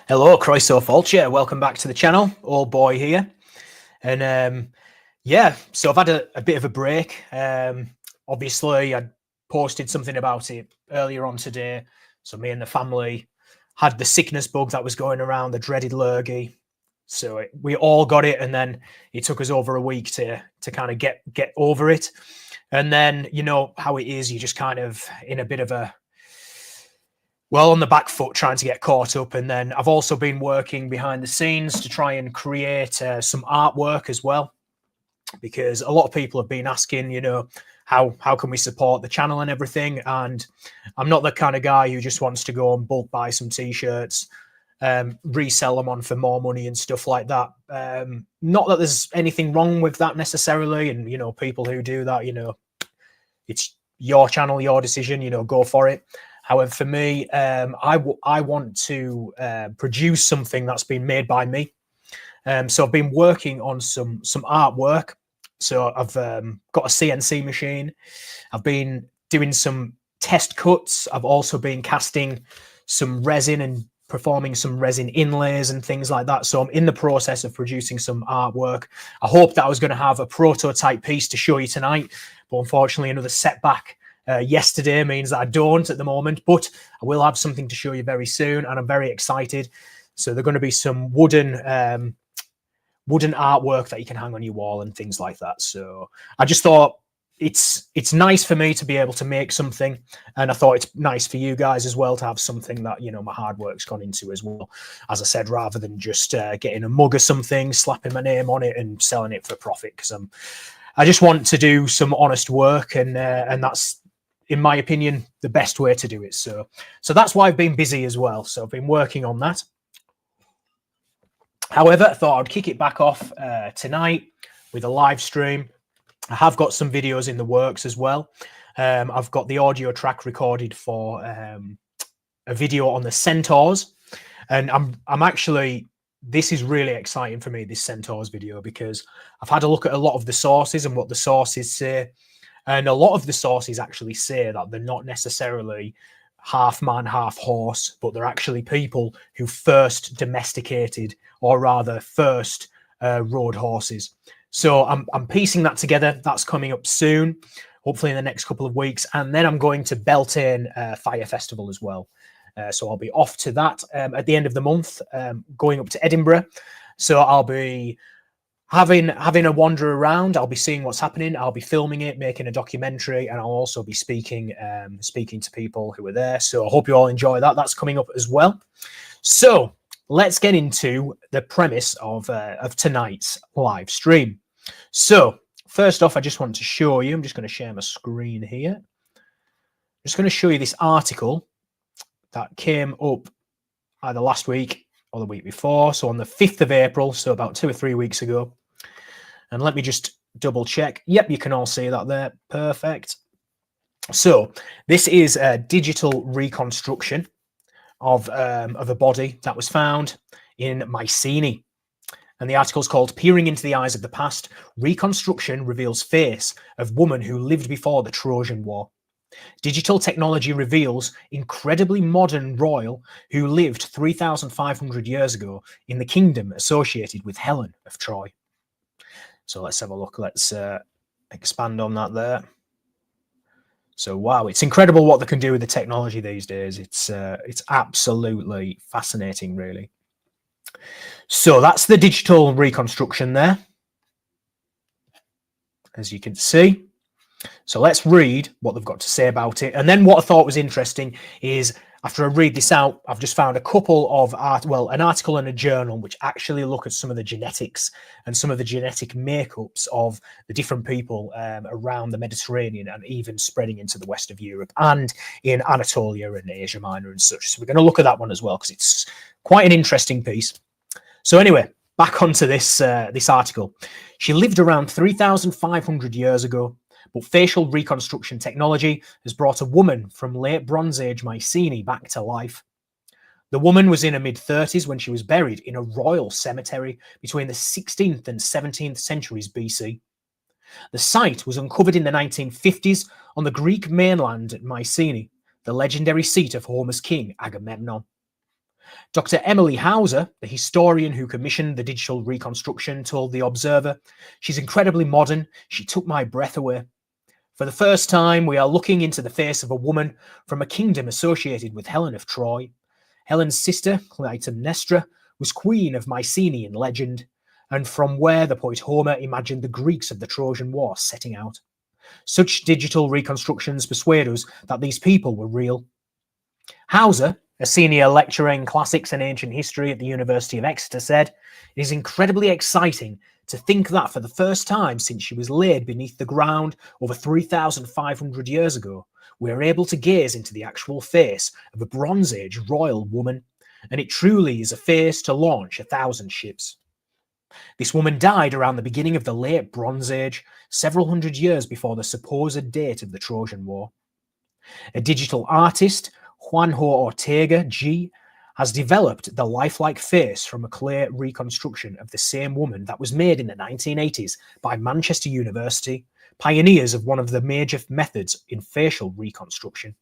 Hello, Croiso Fulcher. Welcome back to the channel. Old boy here. And yeah, so I've had a bit of a break. Obviously, I posted something about it earlier on today. So me and the family had the sickness bug that was going around, the dreaded lurgy. So we all got it, and then it took us over a week to kind of get over it. And then, you know how it is, you're just kind of in a bit of a, well, on the back foot trying to get caught up. And then I've also been working behind the scenes to try and create some artwork as well, because a lot of people have been asking, you know, how can we support the channel and everything. And I'm not the kind of guy who just wants to go and bulk buy some t-shirts, resell them on for more money and stuff like that. Not that there's anything wrong with that necessarily. And, you know, people who do that, you know, it's your channel, your decision, you know, go for it. However, for me, I want to produce something that's been made by me. So I've been working on some artwork. So I've got a CNC machine. I've been doing some test cuts. I've also been casting some resin and performing some resin inlays and things like that. So I'm in the process of producing some artwork. I hoped that I was going to have a prototype piece to show you tonight, but unfortunately another setback yesterday means that I don't at the moment, but I will have something to show you very soon, and I'm very excited. So they're going to be some wooden artwork that you can hang on your wall and things like that. So I just thought it's nice for me to be able to make something, and I thought it's nice for you guys as well to have something that, you know, my hard work's gone into as well. As I said, rather than just getting a mug or something, slapping my name on it and selling it for profit, because I just want to do some honest work, and that's, in my opinion, the best way to do it. So that's why I've been busy as well. So I've been working on that. However, I thought I'd kick it back off tonight with a live stream. I have got some videos in the works as well. I've got the audio track recorded for a video on the centaurs, and I'm actually, this is really exciting for me, this centaurs video, because I've had a look at a lot of the sources and what the sources say. And a lot of the sources actually say that they're not necessarily half man, half horse, but they're actually people who first domesticated, or rather first rode horses. So I'm piecing that together. That's coming up soon, hopefully in the next couple of weeks. And then I'm going to Beltane Fire Festival as well. So I'll be off to that at the end of the month, going up to Edinburgh. So I'll be having a wander around. I'll be seeing what's happening. I'll be filming it, making a documentary, and I'll also be speaking to people who are there. So I hope you all enjoy that. That's coming up as well. So let's get into the premise of tonight's live stream. So first off, I just want to show you, I'm just going to share my screen here. I'm just going to show you this article that came up either last week or the week before. So on the 5th of April, so about 2 or 3 weeks ago. And let me just double check. Yep, you can all see that there. Perfect. So this is a digital reconstruction of a body that was found in Mycenaean. And the article is called "Peering into the Eyes of the Past, Reconstruction Reveals Face of Woman Who Lived Before the Trojan War. Digital technology reveals incredibly modern royal who lived 3,500 years ago in the kingdom associated with Helen of Troy." So let's have a look. Let's expand on that there. So wow, it's incredible what they can do with the technology these days. It's absolutely fascinating, really. So that's the digital reconstruction there, as you can see. So let's read what they've got to say about it. And then what I thought was interesting is, after I read this out, I've just found a couple of an article and a journal which actually look at some of the genetics and some of the genetic makeups of the different people around the Mediterranean, and even spreading into the west of Europe and in Anatolia and Asia Minor and such. So we're going to look at that one as well, because it's quite an interesting piece. So anyway, back onto this article. She lived around 3,500 years ago, but facial reconstruction technology has brought a woman from late Bronze Age Mycenae back to life. The woman was in her mid-30s when she was buried in a royal cemetery between the 16th and 17th centuries BC. The site was uncovered in the 1950s on the Greek mainland at Mycenae, the legendary seat of Homer's king Agamemnon. Dr. Emily Hauser, the historian who commissioned the digital reconstruction, told The Observer, "She's incredibly modern. She took my breath away. For the first time, we are looking into the face of a woman from a kingdom associated with Helen of Troy. Helen's sister, Clytemnestra, was queen of Mycenaean legend, and from where the poet Homer imagined the Greeks of the Trojan War setting out. Such digital reconstructions persuade us that these people were real." Hauser, a senior lecturer in classics and ancient history at the University of Exeter, said, "It is incredibly exciting to think that for the first time since she was laid beneath the ground over 3,500 years ago, we are able to gaze into the actual face of a Bronze Age royal woman, and it truly is a face to launch 1,000 ships." This woman died around the beginning of the late Bronze Age, several hundred years before the supposed date of the Trojan War. A digital artist, Juanjo Ortega G, has developed the lifelike face from a clay reconstruction of the same woman that was made in the 1980s by Manchester University, pioneers of one of the major methods in facial reconstruction.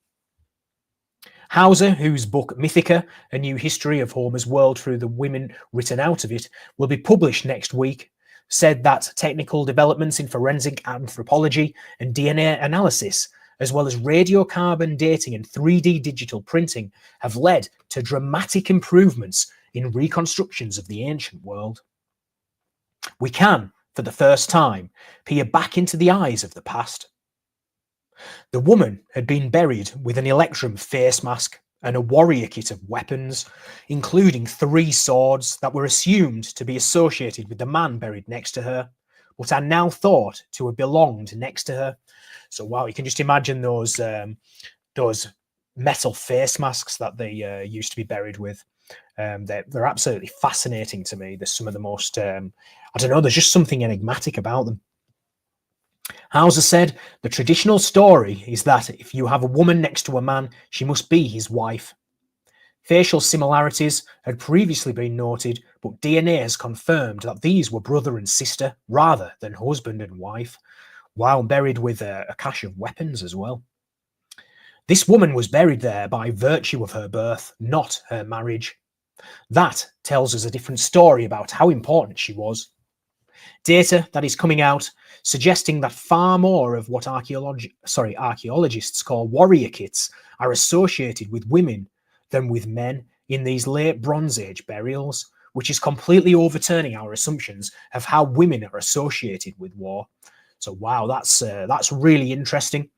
Hauser, whose book Mythica, A New History of Homer's World Through the Women Written Out of It, will be published next week, said that technical developments in forensic anthropology and DNA analysis, as well as radiocarbon dating and 3D digital printing, have led to dramatic improvements in reconstructions of the ancient world. We can, for the first time, peer back into the eyes of the past. The woman had been buried with an electrum face mask and a warrior kit of weapons, including 3 swords that were assumed to be associated with the man buried next to her, but are now thought to have belonged next to her. So wow, you can just imagine those metal face masks that they used to be buried with. They're absolutely fascinating to me. They're some of the most, I don't know, there's just something enigmatic about them. Hauser said, "The traditional story is that if you have a woman next to a man, she must be his wife. Facial similarities had previously been noted, but DNA has confirmed that these were brother and sister rather than husband and wife, while buried with a cache of weapons as well. This woman was buried there by virtue of her birth, not her marriage. That tells us a different story about how important she was. Data that is coming out suggesting that far more of what archaeologists call warrior kits are associated with women than with men in these late Bronze Age burials, which is completely overturning our assumptions of how women are associated with war." So wow, that's really interesting.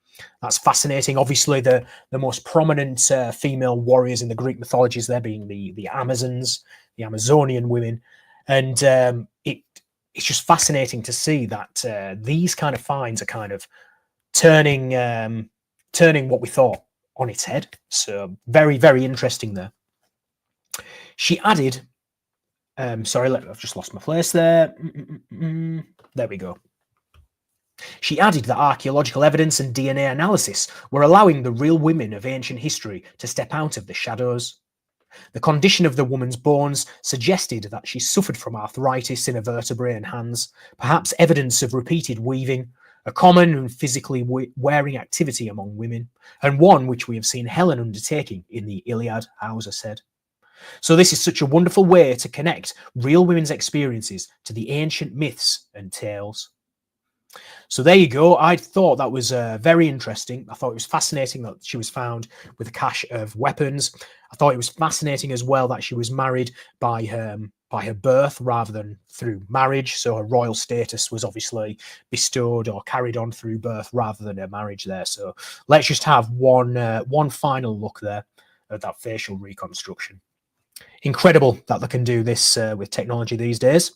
That's fascinating. Obviously, the most prominent female warriors in the Greek mythologies, there being the Amazons, the Amazonian women, and it's just fascinating to see that these kind of finds are kind of turning what we thought on its head. So very, very interesting there. She added, sorry, I've just lost my place there. There we go. She added that archaeological evidence and DNA analysis were allowing the real women of ancient history to step out of the shadows. The condition of the woman's bones suggested that she suffered from arthritis in her vertebrae and hands, perhaps evidence of repeated weaving, a common and physically wearing activity among women, and one which we have seen Helen undertaking in the Iliad, Hauser said. So this is such a wonderful way to connect real women's experiences to the ancient myths and tales. So there you go. I thought that was very interesting. I thought it was fascinating that she was found with a cache of weapons. I thought it was fascinating as well that she was married by her birth rather than through marriage. So her royal status was obviously bestowed or carried on through birth rather than her marriage there. So let's just have one final look there at that facial reconstruction. Incredible that they can do this with technology these days.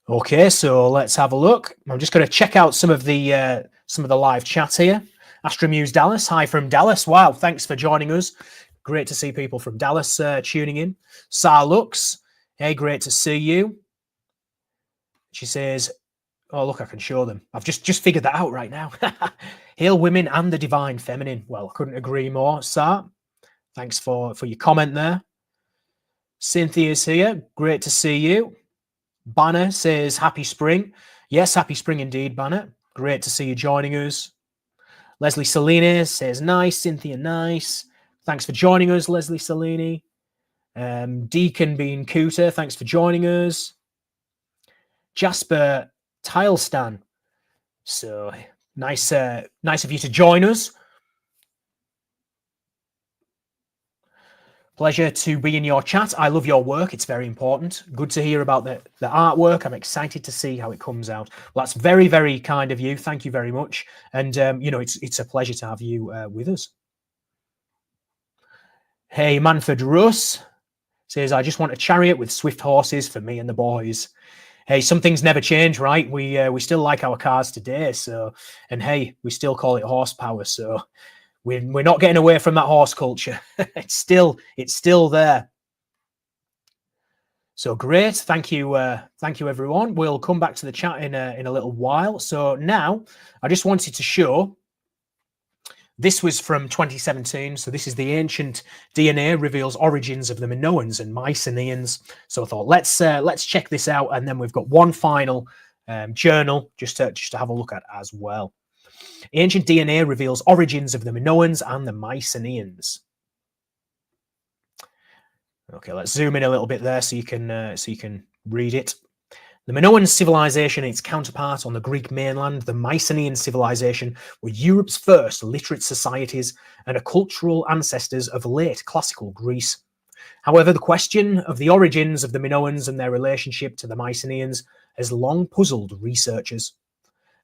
Okay, so let's have a look. I'm just going to check out some of the live chat here. Astromuse Dallas, hi from Dallas. Wow, thanks for joining us. Great to see people from Dallas tuning in. Sarlux, hey, great to see you. She says, oh, look, I can show them. I've just figured that out right now. Hail women and the divine feminine. Well, I couldn't agree more, Sar. Thanks for your comment there. Cynthia's here. Great to see you. Banner says, happy spring. Yes, happy spring indeed, Banner. Great to see you joining us. Leslie Salinas says, nice. Cynthia, nice. Thanks for joining us, Leslie Salini. Deacon Bean Cooter, thanks for joining us. Jasper Tilestan, so nice of you to join us. Pleasure to be in your chat. I love your work. It's very important. Good to hear about the artwork. I'm excited to see how it comes out. Well, that's very, very kind of you. Thank you very much. And, you know, it's a pleasure to have you with us. Hey, Manford Russ says, I just want a chariot with swift horses for me and the boys. Hey, some things never change, right? We still like our cars today. So, and hey, we still call it horsepower. So we're not getting away from that horse culture. It's still there. So great. Thank you, everyone. We'll come back to the chat in a little while. So now I just wanted to show. This was from 2017. So this is the ancient DNA reveals origins of the Minoans and Mycenaeans. So I thought let's check this out, and then we've got one final journal just to have a look at as well. Ancient DNA reveals origins of the Minoans and the Mycenaeans. Okay, let's zoom in a little bit there so you can read it. The Minoan civilization and its counterpart on the Greek mainland, the Mycenaean civilization, were Europe's first literate societies and are cultural ancestors of late classical Greece. However, the question of the origins of the Minoans and their relationship to the Mycenaeans has long puzzled researchers.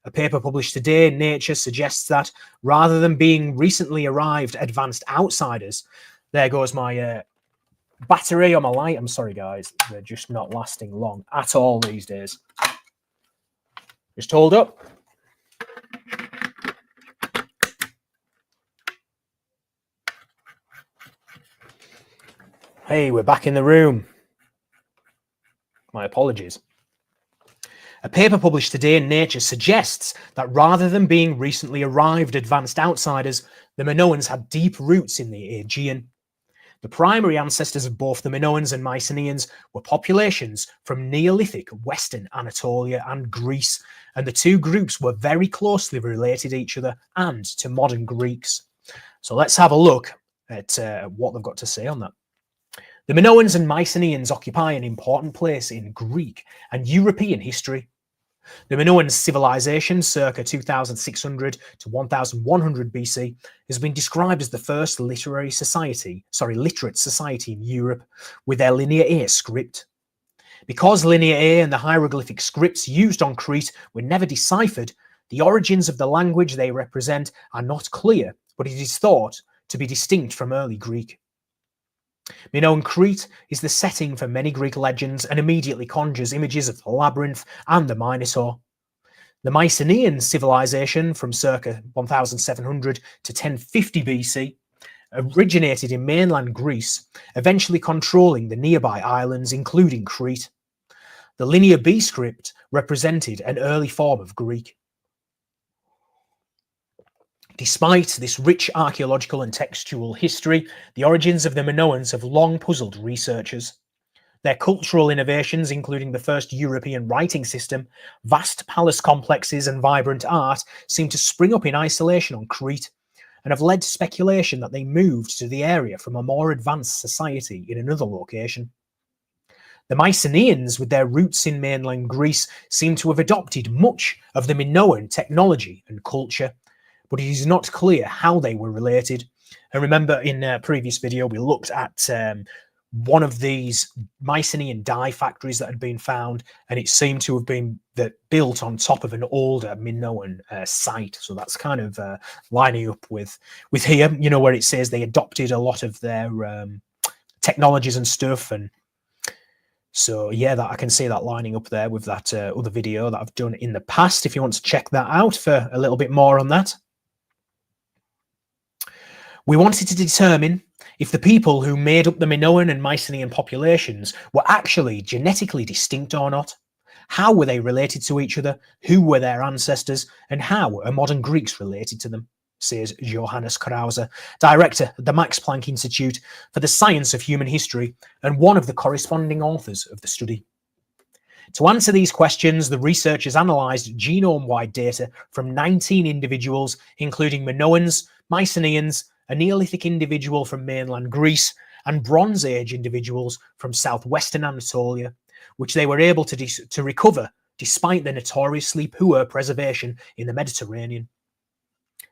A paper published today in Nature suggests that rather than being recently arrived advanced outsiders, there goes my battery on my light. I'm sorry, guys. They're just not lasting long at all these days. Just hold up. Hey, we're back in the room. My apologies. A paper published today in Nature suggests that rather than being recently arrived advanced outsiders, the Minoans had deep roots in the Aegean. The primary ancestors of both the Minoans and Mycenaeans were populations from Neolithic Western Anatolia and Greece, and the two groups were very closely related to each other and to modern Greeks. So let's have a look at what they've got to say on that. The Minoans and Mycenaeans occupy an important place in Greek and European history. The Minoan civilization, circa 2600 to 1100 BC, has been described as the first literate society in Europe, with their Linear A script. Because Linear A and the hieroglyphic scripts used on Crete were never deciphered, the origins of the language they represent are not clear, but it is thought to be distinct from early Greek. Minoan Crete is the setting for many Greek legends and immediately conjures images of the labyrinth and the Minotaur. The Mycenaean civilization from circa 1700 to 1050 BC originated in mainland Greece, eventually controlling the nearby islands, including Crete. The Linear B script represented an early form of Greek. Despite this rich archaeological and textual history, the origins of the Minoans have long puzzled researchers. Their cultural innovations, including the first European writing system, vast palace complexes and vibrant art, seem to spring up in isolation on Crete, and have led to speculation that they moved to the area from a more advanced society in another location. The Mycenaeans, with their roots in mainland Greece, seem to have adopted much of the Minoan technology and culture, but it is not clear how they were related. And remember, in a previous video, we looked at one of these Mycenaean dye factories that had been found, and it seemed to have been built on top of an older Minoan site. So that's kind of lining up with here, you know, where it says they adopted a lot of their technologies and stuff. And so, yeah, that I can see that lining up there with that other video that I've done in the past, if you want to check that out for a little bit more on that. We wanted to determine if the people who made up the Minoan and Mycenaean populations were actually genetically distinct or not. How were they related to each other? Who were their ancestors? And how are modern Greeks related to them? Says Johannes Krause, director at the Max Planck Institute for the Science of Human History and one of the corresponding authors of the study. To answer these questions, the researchers analysed genome-wide data from 19 individuals, including Minoans, Mycenaeans, a Neolithic individual from mainland Greece, and Bronze Age individuals from southwestern Anatolia, which they were able to recover despite the notoriously poor preservation in the Mediterranean.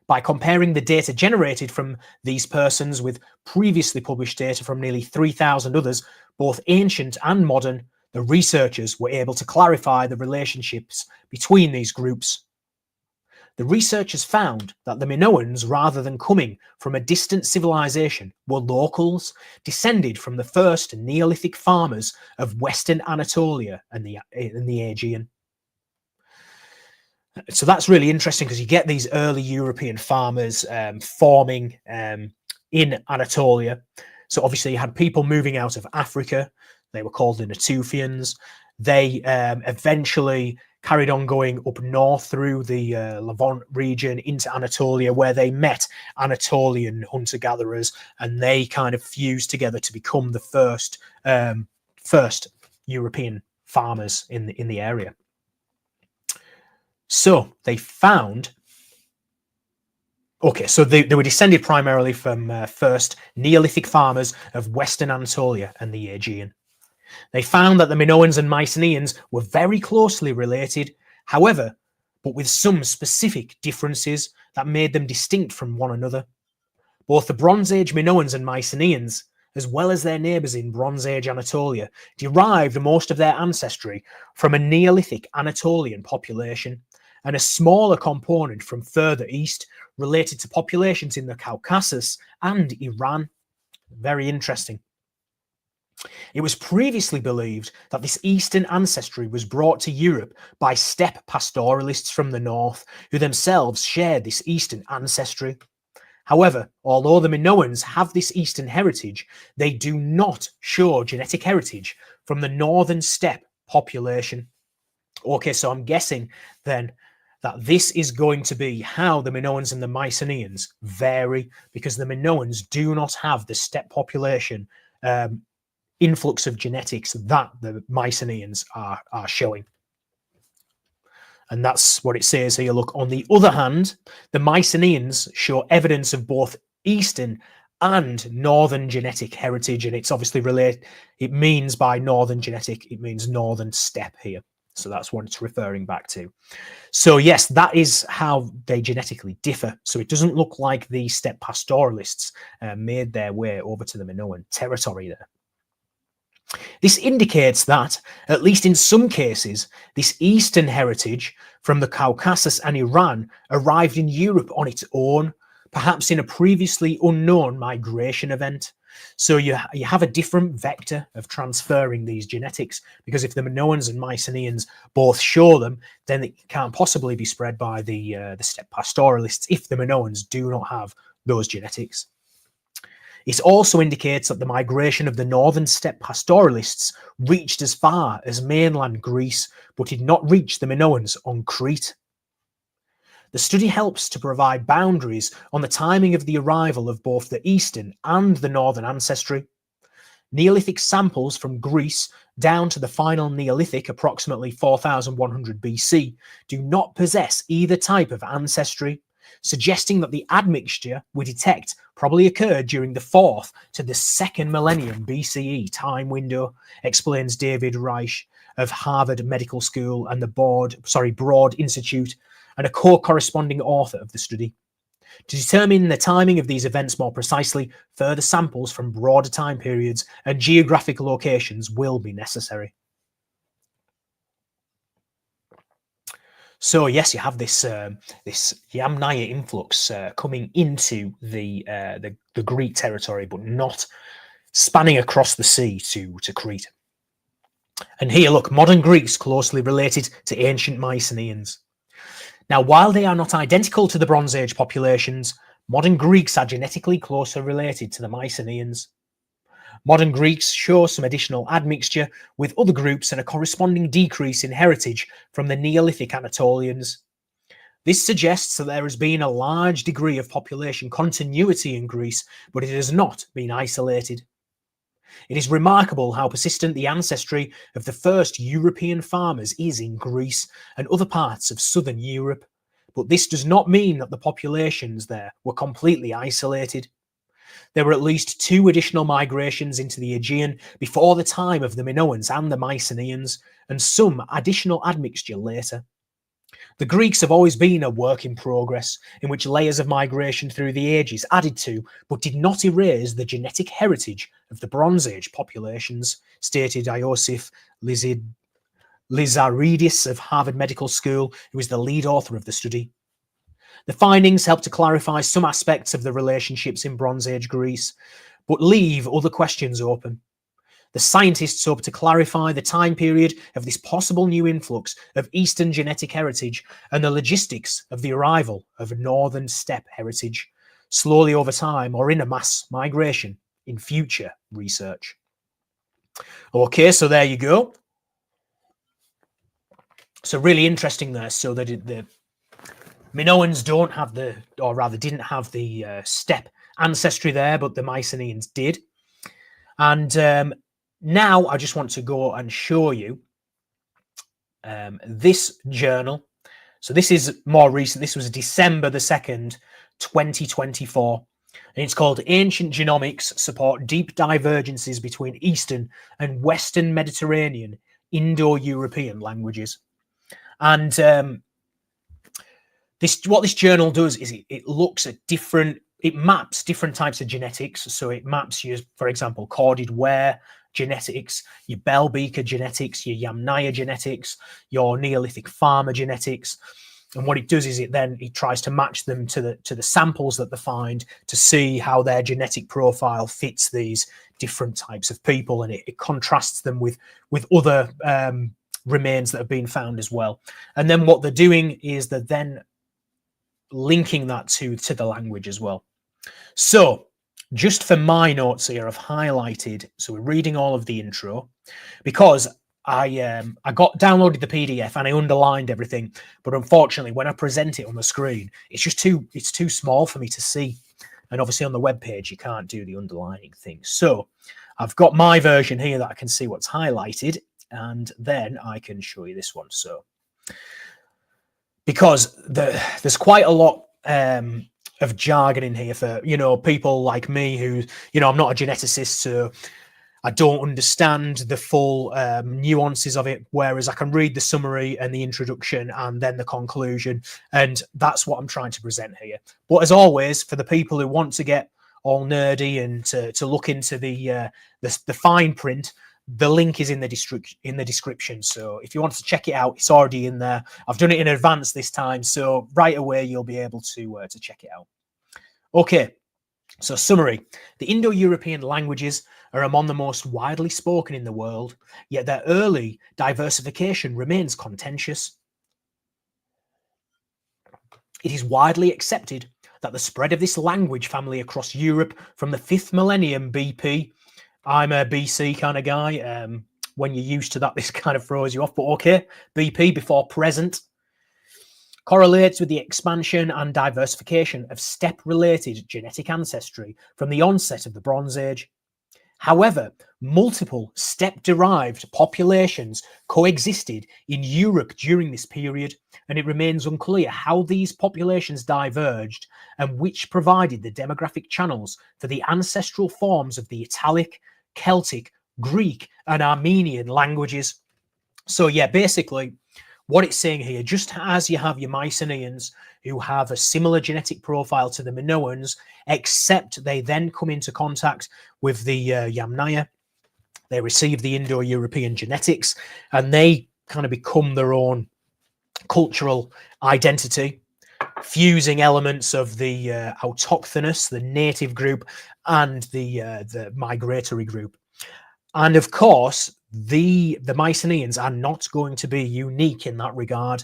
By comparing the data generated from these persons with previously published data from nearly 3,000 others, both ancient and modern, the researchers were able to clarify the relationships between these groups. The researchers found that the Minoans, rather than coming from a distant civilization, were locals, descended from the first Neolithic farmers of Western Anatolia and the Aegean. So that's really interesting because you get these early European farmers forming in Anatolia. So obviously you had people moving out of Africa. They were called the Natufians. They eventually carried on going up north through the Levant region into Anatolia, where they met Anatolian hunter-gatherers, and they kind of fused together to become the first European farmers in the area. So they found, okay, so they were descended primarily from first Neolithic farmers of Western Anatolia and the Aegean. They found that the Minoans and Mycenaeans were very closely related, however, but with some specific differences that made them distinct from one another. Both the Bronze Age Minoans and Mycenaeans, as well as their neighbours in Bronze Age Anatolia, derived most of their ancestry from a Neolithic Anatolian population, and a smaller component from further east related to populations in the Caucasus and Iran. Very interesting. It was previously believed that this eastern ancestry was brought to Europe by steppe pastoralists from the north, who themselves shared this eastern ancestry. However, although the Minoans have this eastern heritage, they do not show genetic heritage from the northern steppe population. Okay, so I'm guessing then that this is going to be how the Minoans and the Mycenaeans vary, because the Minoans do not have the steppe population influx of genetics that the Mycenaeans are showing. And that's what it says here. Look, on the other hand, the Mycenaeans show evidence of both Eastern and Northern genetic heritage, and it's obviously related. It means by Northern genetic, it means Northern steppe here. So that's what it's referring back to. So yes, that is how they genetically differ. So it doesn't look like the steppe pastoralists made their way over to the Minoan territory there. This indicates that, at least in some cases, this Eastern heritage from the Caucasus and Iran arrived in Europe on its own, perhaps in a previously unknown migration event. So you have a different vector of transferring these genetics, because if the Minoans and Mycenaeans both show them, then it can't possibly be spread by the steppe pastoralists if the Minoans do not have those genetics. It also indicates that the migration of the northern steppe pastoralists reached as far as mainland Greece, but did not reach the Minoans on Crete. The study helps to provide boundaries on the timing of the arrival of both the eastern and the northern ancestry. Neolithic samples from Greece down to the final Neolithic, approximately 4100 BC, do not possess either type of ancestry, suggesting that the admixture we detect probably occurred during the 4th to the 2nd millennium BCE time window, explains David Reich of Harvard Medical School and the Broad Institute, and a co-corresponding author of the study. To determine the timing of these events more precisely, further samples from broader time periods and geographic locations will be necessary. So yes, you have this Yamnaya influx coming into the Greek territory, but not spanning across the sea to Crete. And here, look, modern Greeks closely related to ancient Mycenaeans. Now, while they are not identical to the Bronze Age populations, modern Greeks are genetically closer related to the Mycenaeans. Modern Greeks show some additional admixture with other groups and a corresponding decrease in heritage from the Neolithic Anatolians. This suggests that there has been a large degree of population continuity in Greece, but it has not been isolated. It is remarkable how persistent the ancestry of the first European farmers is in Greece and other parts of southern Europe, but this does not mean that the populations there were completely isolated. There were at least 2 additional migrations into the Aegean before the time of the Minoans and the Mycenaeans, and some additional admixture later. The Greeks have always been a work in progress, in which layers of migration through the ages added to, but did not erase, the genetic heritage of the Bronze Age populations, stated Iosif Lizaridis of Harvard Medical School, who is the lead author of the study. The findings help to clarify some aspects of the relationships in Bronze Age Greece, but leave other questions open. The scientists hope to clarify the time period of this possible new influx of Eastern genetic heritage and the logistics of the arrival of Northern steppe heritage, slowly over time or in a mass migration in future research. Okay, so there you go. So really interesting there. So that the Minoans don't have the, or rather didn't have the steppe ancestry there, but the Mycenaeans did. And now I just want to go and show you this journal. So this is more recent. This was December the 2nd, 2024. And it's called Ancient Genomics Support Deep Divergences Between Eastern and Western Mediterranean Indo-European Languages. And what this journal does is it looks at it maps different types of genetics. So it maps your, for example, corded ware genetics, your bell beaker genetics, your Yamnaya genetics, your Neolithic farmer genetics. And what it does is it tries to match them to the samples that they find to see how their genetic profile fits these different types of people, and it contrasts them with other remains that have been found as well. And then what they're doing is they're then linking that to the language as well. So just for my notes here, I've highlighted, so we're reading all of the intro, because I downloaded the PDF and I underlined everything, but unfortunately when I present it on the screen, it's too small for me to see. And obviously on the web page you can't do the underlining thing. So I've got my version here that I can see what's highlighted, and then I can show you this one. So because there's quite a lot of jargon in here for, people like me who, I'm not a geneticist, so I don't understand the full nuances of it, whereas I can read the summary and the introduction and then the conclusion, and that's what I'm trying to present here. But as always, for the people who want to get all nerdy and to look into the fine print, the link is in the description. So if you want to check it out, it's already in there. I've done it in advance this time, so right away you'll be able to check it out. Okay, so summary. The Indo-European languages are among the most widely spoken in the world, yet their early diversification remains contentious. It is widely accepted that the spread of this language family across Europe from the 5th millennium BP, I'm a BC kind of guy. When you're used to that, this kind of throws you off, but okay, BP, before present, correlates with the expansion and diversification of steppe-related genetic ancestry from the onset of the Bronze Age. However, multiple steppe-derived populations coexisted in Europe during this period, and it remains unclear how these populations diverged and which provided the demographic channels for the ancestral forms of the Italic, Celtic, Greek, and Armenian languages. So yeah, basically, what it's saying here, just as you have your Mycenaeans who have a similar genetic profile to the Minoans, except they then come into contact with the Yamnaya, they receive the Indo-European genetics, and they kind of become their own cultural identity, fusing elements of the autochthonous, the native group, and the migratory group. And of course, the Mycenaeans are not going to be unique in that regard,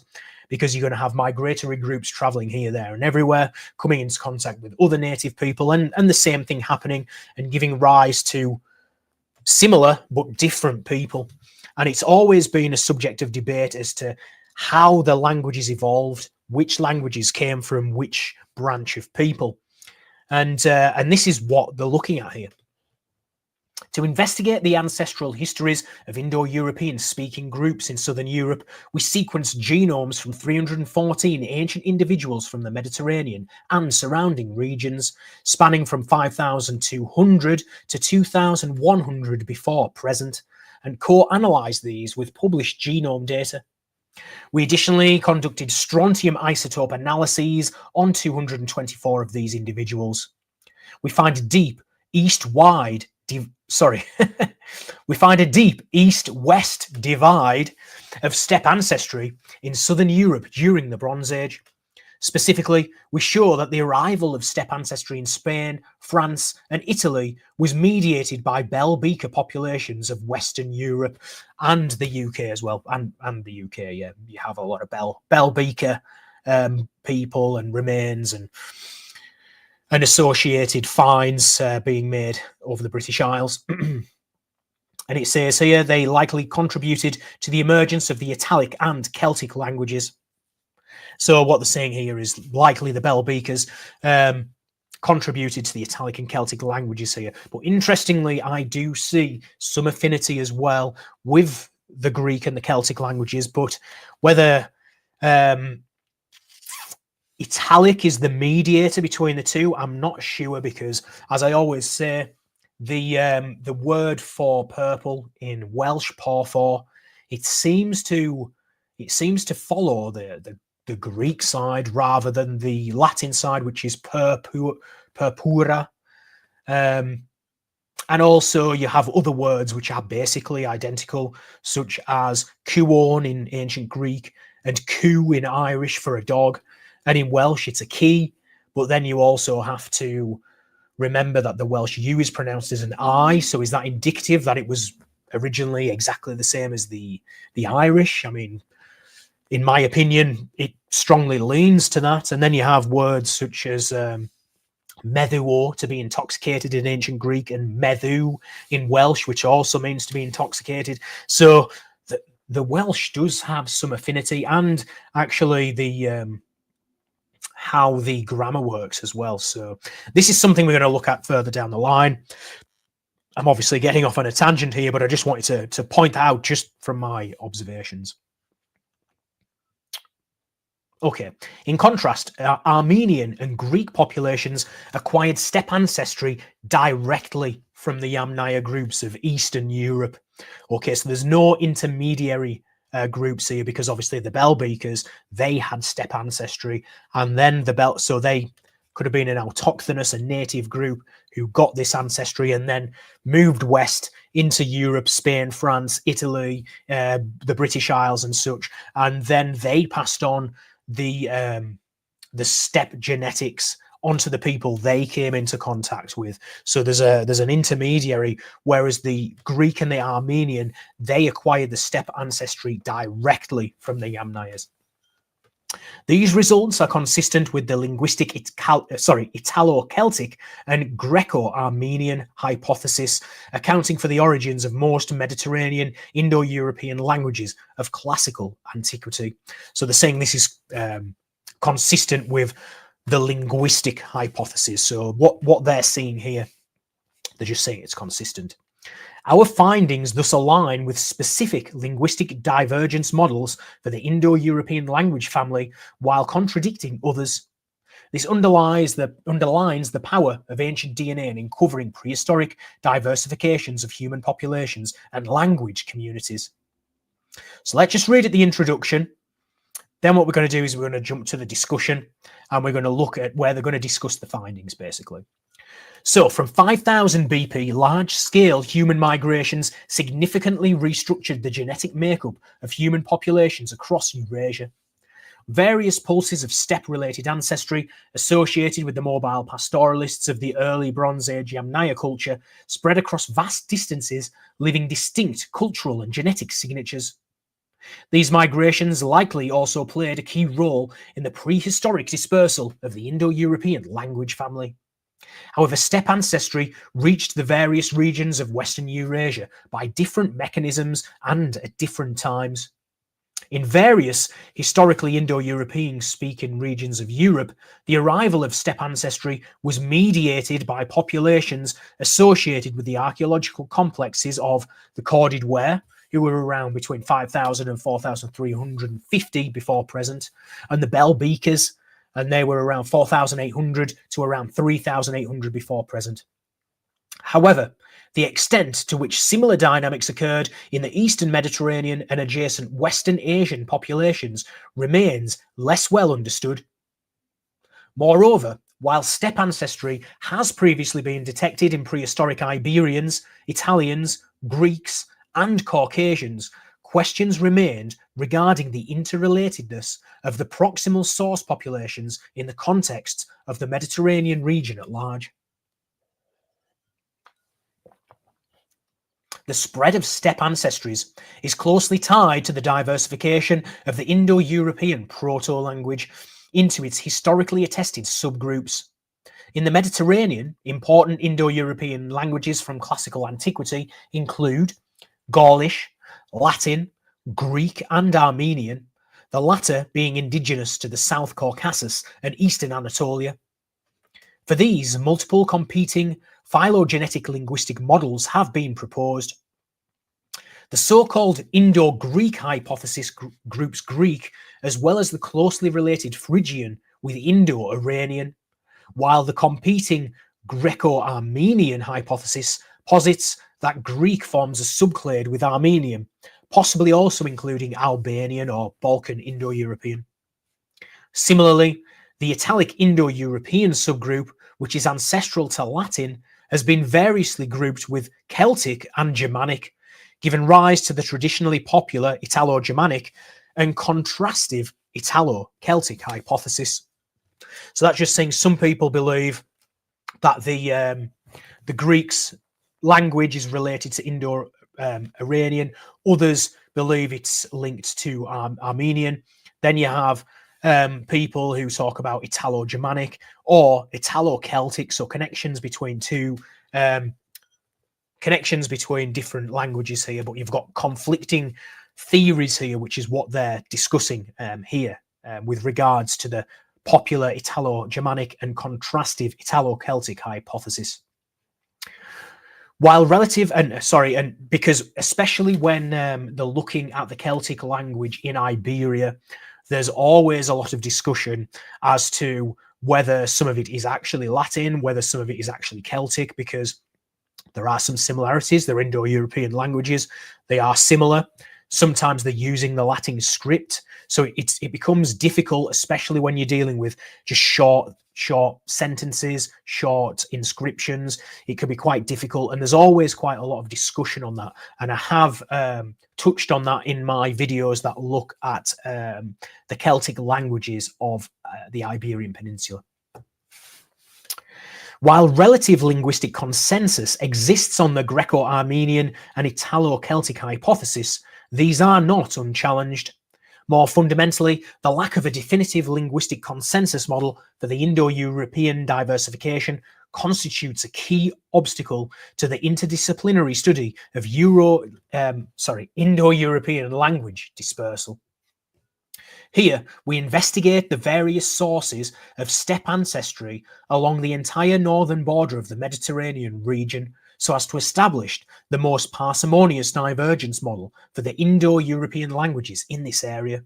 because you're going to have migratory groups traveling here, there, and everywhere, coming into contact with other native people, and the same thing happening and giving rise to similar but different people. And it's always been a subject of debate as to how the languages evolved, which languages came from which branch of people. And this is what they're looking at here. To investigate the ancestral histories of Indo-European speaking groups in southern Europe, we sequenced genomes from 314 ancient individuals from the Mediterranean and surrounding regions, spanning from 5,200 to 2,100 before present, and co-analysed these with published genome data. We additionally conducted strontium isotope analyses on 224 of these individuals. We find a deep east-west divide of steppe ancestry in southern Europe during the Bronze Age. Specifically, we show that the arrival of steppe ancestry in Spain, France, and Italy was mediated by bell beaker populations of Western Europe and the UK as well. And the UK, yeah, you have a lot of bell beaker people and remains and associated finds being made over the British Isles. And it says here they likely contributed to the emergence of the Italic and Celtic languages. So what they're saying here is likely the bell beakers contributed to the Italic and Celtic languages here. But interestingly, I do see some affinity as well with the Greek and the Celtic languages, but whether Italic is the mediator between the two, I'm not sure, because as I always say, the word for purple in Welsh, porfor, it seems to follow the Greek side rather than the Latin side, which is purpura. And also you have other words which are basically identical, such as kuon in ancient Greek and ku in Irish for a dog. And in Welsh, it's a key. But then you also have to remember that the Welsh U is pronounced as an I. So is that indicative that it was originally exactly the same as the Irish? I mean, in my opinion, it strongly leans to that. And then you have words such as medduo, to be intoxicated in ancient Greek, and meddu in Welsh, which also means to be intoxicated. So the Welsh does have some affinity, and actually the how the grammar works as well. So this is something we're going to look at further down the line. I'm obviously getting off on a tangent here, but I just wanted to point out just from my observations. Okay, in contrast, Armenian and Greek populations acquired steppe ancestry directly from the Yamnaya groups of Eastern Europe. Okay, so there's no intermediary groups here, because obviously the bell beakers, they had steppe ancestry, and then so they could have been an autochthonous, a native group who got this ancestry and then moved west into Europe, Spain, France, Italy, the British Isles and such, and then they passed on the steppe genetics onto the people they came into contact with. So there's an intermediary, whereas the Greek and the Armenian, they acquired the steppe ancestry directly from the Yamnayas. These results are consistent with the linguistic Italo-Celtic and Greco-Armenian hypothesis, accounting for the origins of most Mediterranean Indo-European languages of classical antiquity. So they're saying this is consistent with the linguistic hypothesis. So what they're seeing here, they're just saying it's consistent. Our findings thus align with specific linguistic divergence models for the Indo-European language family, while contradicting others. This underlines the power of ancient DNA in uncovering prehistoric diversifications of human populations and language communities. So let's just read at the introduction. Then what we're going to do is we're going to jump to the discussion, and we're going to look at where they're going to discuss the findings, basically. So from 5000 BP, large-scale human migrations significantly restructured the genetic makeup of human populations across Eurasia. Various pulses of steppe-related ancestry associated with the mobile pastoralists of the early Bronze Age Yamnaya culture spread across vast distances, leaving distinct cultural and genetic signatures. These migrations likely also played a key role in the prehistoric dispersal of the Indo-European language family. However, steppe ancestry reached the various regions of Western Eurasia by different mechanisms and at different times. In various historically Indo-European speaking regions of Europe, the arrival of steppe ancestry was mediated by populations associated with the archaeological complexes of the Corded Ware, who were around between 5,000 and 4,350 before present, and the Bell Beakers, and they were around 4,800 to around 3,800 before present. However, the extent to which similar dynamics occurred in the Eastern Mediterranean and adjacent Western Asian populations remains less well understood. Moreover, while steppe ancestry has previously been detected in prehistoric Iberians, Italians, Greeks, and Caucasians, questions remained regarding the interrelatedness of the proximal source populations in the context of the Mediterranean region at large. The spread of steppe ancestries is closely tied to the diversification of the Indo-European proto-language into its historically attested subgroups. In the Mediterranean, important Indo-European languages from classical antiquity include Gaulish, Latin, Greek, and Armenian, the latter being indigenous to the South Caucasus and Eastern Anatolia. For these, multiple competing phylogenetic linguistic models have been proposed. The so-called Indo-Greek hypothesis groups Greek as well as the closely related Phrygian with Indo-Iranian, while the competing Greco-Armenian hypothesis posits that Greek forms a subclade with Armenian, possibly also including Albanian or Balkan Indo-European. Similarly, the Italic Indo-European subgroup, which is ancestral to Latin, has been variously grouped with Celtic and Germanic, giving rise to the traditionally popular Italo-Germanic and contrastive Italo-Celtic hypothesis. So that's just saying some people believe that the Greeks' language is related to Indo-Iranian. Others believe it's linked to Armenian. Then you have people who talk about Italo-Germanic or Italo-Celtic, so connections between different languages here, but you've got conflicting theories here, which is what they're discussing here with regards to the popular Italo-Germanic and contrastive Italo-Celtic hypothesis. While relative, and because especially when they're looking at the Celtic language in Iberia, there's always a lot of discussion as to whether some of it is actually Latin, whether some of it is actually Celtic, because there are some similarities. They're Indo-European languages. They are similar. Sometimes they're using the Latin script. So it becomes difficult, especially when you're dealing with just short sentences, short inscriptions. It can be quite difficult. And there's always quite a lot of discussion on that. And I have touched on that in my videos that look at the Celtic languages of the Iberian Peninsula. While relative linguistic consensus exists on the Greco-Armenian and Italo-Celtic hypothesis, these are not unchallenged. More fundamentally, the lack of a definitive linguistic consensus model for the Indo-European diversification constitutes a key obstacle to the interdisciplinary study of Indo-European language dispersal. Here, we investigate the various sources of steppe ancestry along the entire northern border of the Mediterranean region so as to establish the most parsimonious divergence model for the Indo-European languages in this area.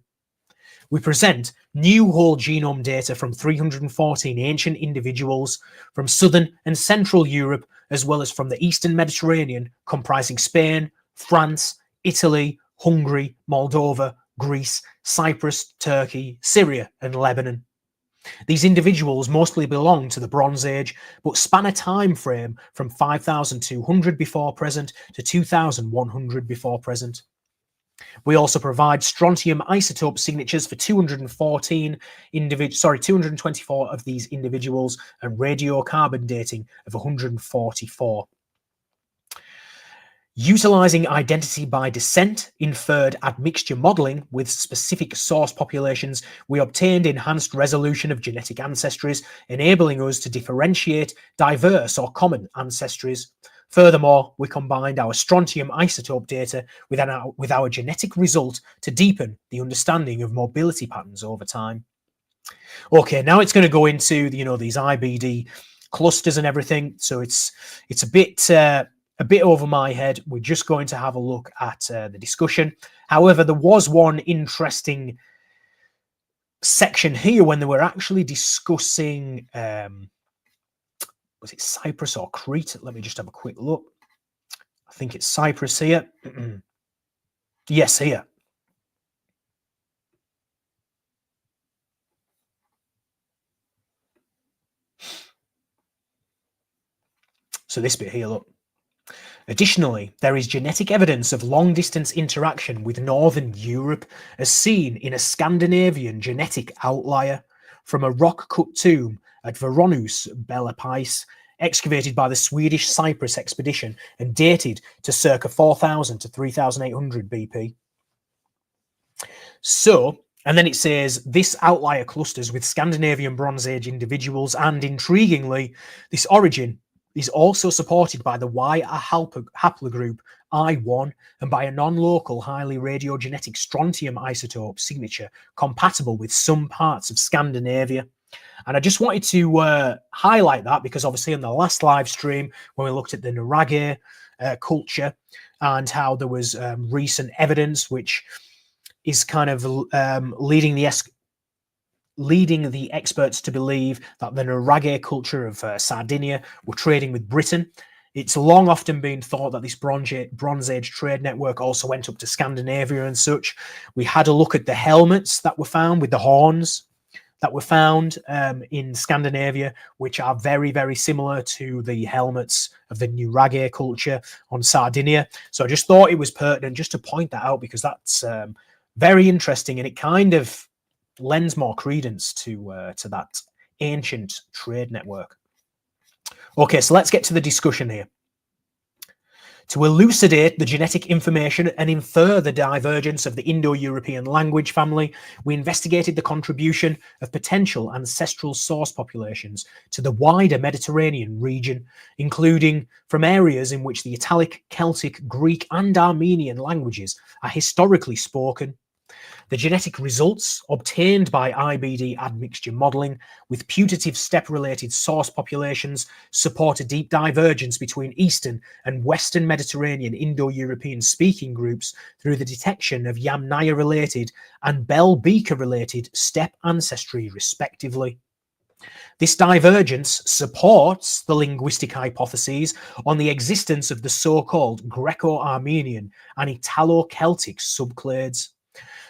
We present new whole genome data from 314 ancient individuals from southern and central Europe, as well as from the Eastern Mediterranean, comprising Spain, France, Italy, Hungary, Moldova, Greece, Cyprus, Turkey, Syria, and Lebanon. These individuals mostly belong to the Bronze Age, but span a time frame from 5,200 before present to 2,100 before present. We also provide strontium isotope signatures for 224 of these individuals and radiocarbon dating of 144. Utilizing identity by descent, inferred admixture modeling with specific source populations, we obtained enhanced resolution of genetic ancestries, enabling us to differentiate diverse or common ancestries. Furthermore, we combined our strontium isotope data with our genetic result to deepen the understanding of mobility patterns over time. Okay, now it's going to go into these IBD clusters and everything. So it's a bit over my head. We're just going to have a look at the discussion. However, there was one interesting section here when they were actually discussing was it Cyprus or Crete? Let me just have a quick look. I think it's Cyprus here. Yes, here. So this bit here, look. Additionally, there is genetic evidence of long-distance interaction with Northern Europe as seen in a Scandinavian genetic outlier from a rock-cut tomb at Veronus Belapais, excavated by the Swedish Cyprus expedition and dated to circa 4000 to 3800 BP. So, and then it says, this outlier clusters with Scandinavian Bronze Age individuals, and intriguingly, this origin is also supported by the Y haplogroup I1 and by a non-local highly radiogenetic strontium isotope signature compatible with some parts of Scandinavia. And I just wanted to highlight that because obviously in the last live stream, when we looked at the Nurage culture and how there was recent evidence which is kind of leading the experts to believe that the Nurage culture of Sardinia were trading with Britain. It's long often been thought that this Bronze Age trade network also went up to Scandinavia and such. We had a look at the helmets that were found with the horns that were found in Scandinavia, which are very, very similar to the helmets of the Nurage culture on Sardinia. So I just thought it was pertinent just to point that out because that's very interesting, and it kind of lends more credence to that ancient trade network. Okay, so let's get to the discussion here. To elucidate the genetic information and infer the divergence of the Indo-European language family, we investigated the contribution of potential ancestral source populations to the wider Mediterranean region, including from areas in which the Italic, Celtic, Greek, and Armenian languages are historically spoken. The genetic results obtained by IBD admixture modelling with putative steppe-related source populations support a deep divergence between Eastern and Western Mediterranean Indo-European speaking groups through the detection of Yamnaya-related and Bel-Beka-related steppe ancestry, respectively. This divergence supports the linguistic hypotheses on the existence of the so-called Greco-Armenian and Italo-Celtic subclades.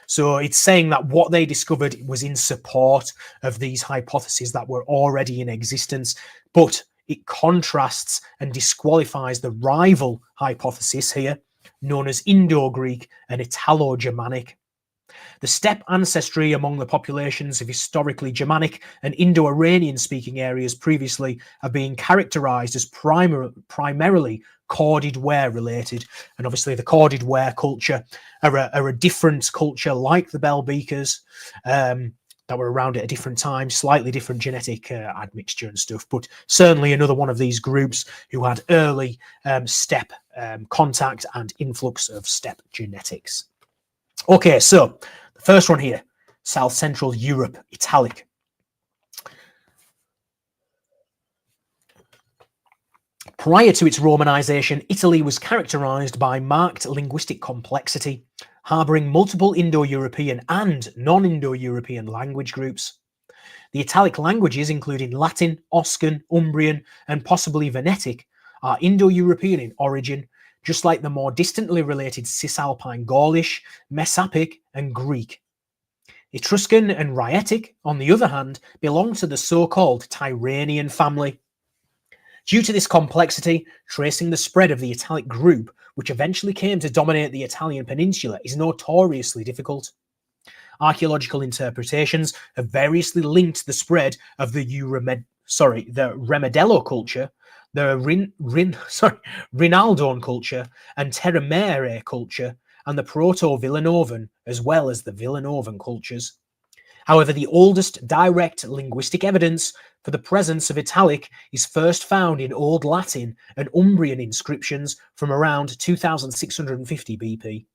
So it's saying that what they discovered was in support of these hypotheses that were already in existence, but it contrasts and disqualifies the rival hypothesis here, known as Indo-Greek and Italo-Germanic. The steppe ancestry among the populations of historically Germanic and Indo-Iranian speaking areas previously have been characterized as primarily corded ware related, and obviously the corded ware culture are a different culture like the Bel-Bekas that were around at a different time, slightly different genetic admixture and stuff, but certainly another one of these groups who had early steppe contact and influx of steppe genetics. Okay, so the first one here, South Central Europe, Italic. Prior to its Romanization, Italy was characterized by marked linguistic complexity, harboring multiple Indo-European and non-Indo-European language groups. The Italic languages, including Latin, Oscan, Umbrian, and possibly Venetic, are Indo-European in origin, just like the more distantly related Cisalpine Gaulish, Messapic, and Greek. Etruscan and Rhaetic, on the other hand, belong to the so-called Tyrrhenian family. Due to this complexity, tracing the spread of the Italic group, which eventually came to dominate the Italian peninsula, is notoriously difficult. Archaeological interpretations have variously linked the spread of the Remedello culture, the Rinaldone culture, and Terramere culture, and the Proto-Villanovan, as well as the Villanovan cultures. However, the oldest direct linguistic evidence for the presence of Italic is first found in Old Latin and Umbrian inscriptions from around 2650 BP.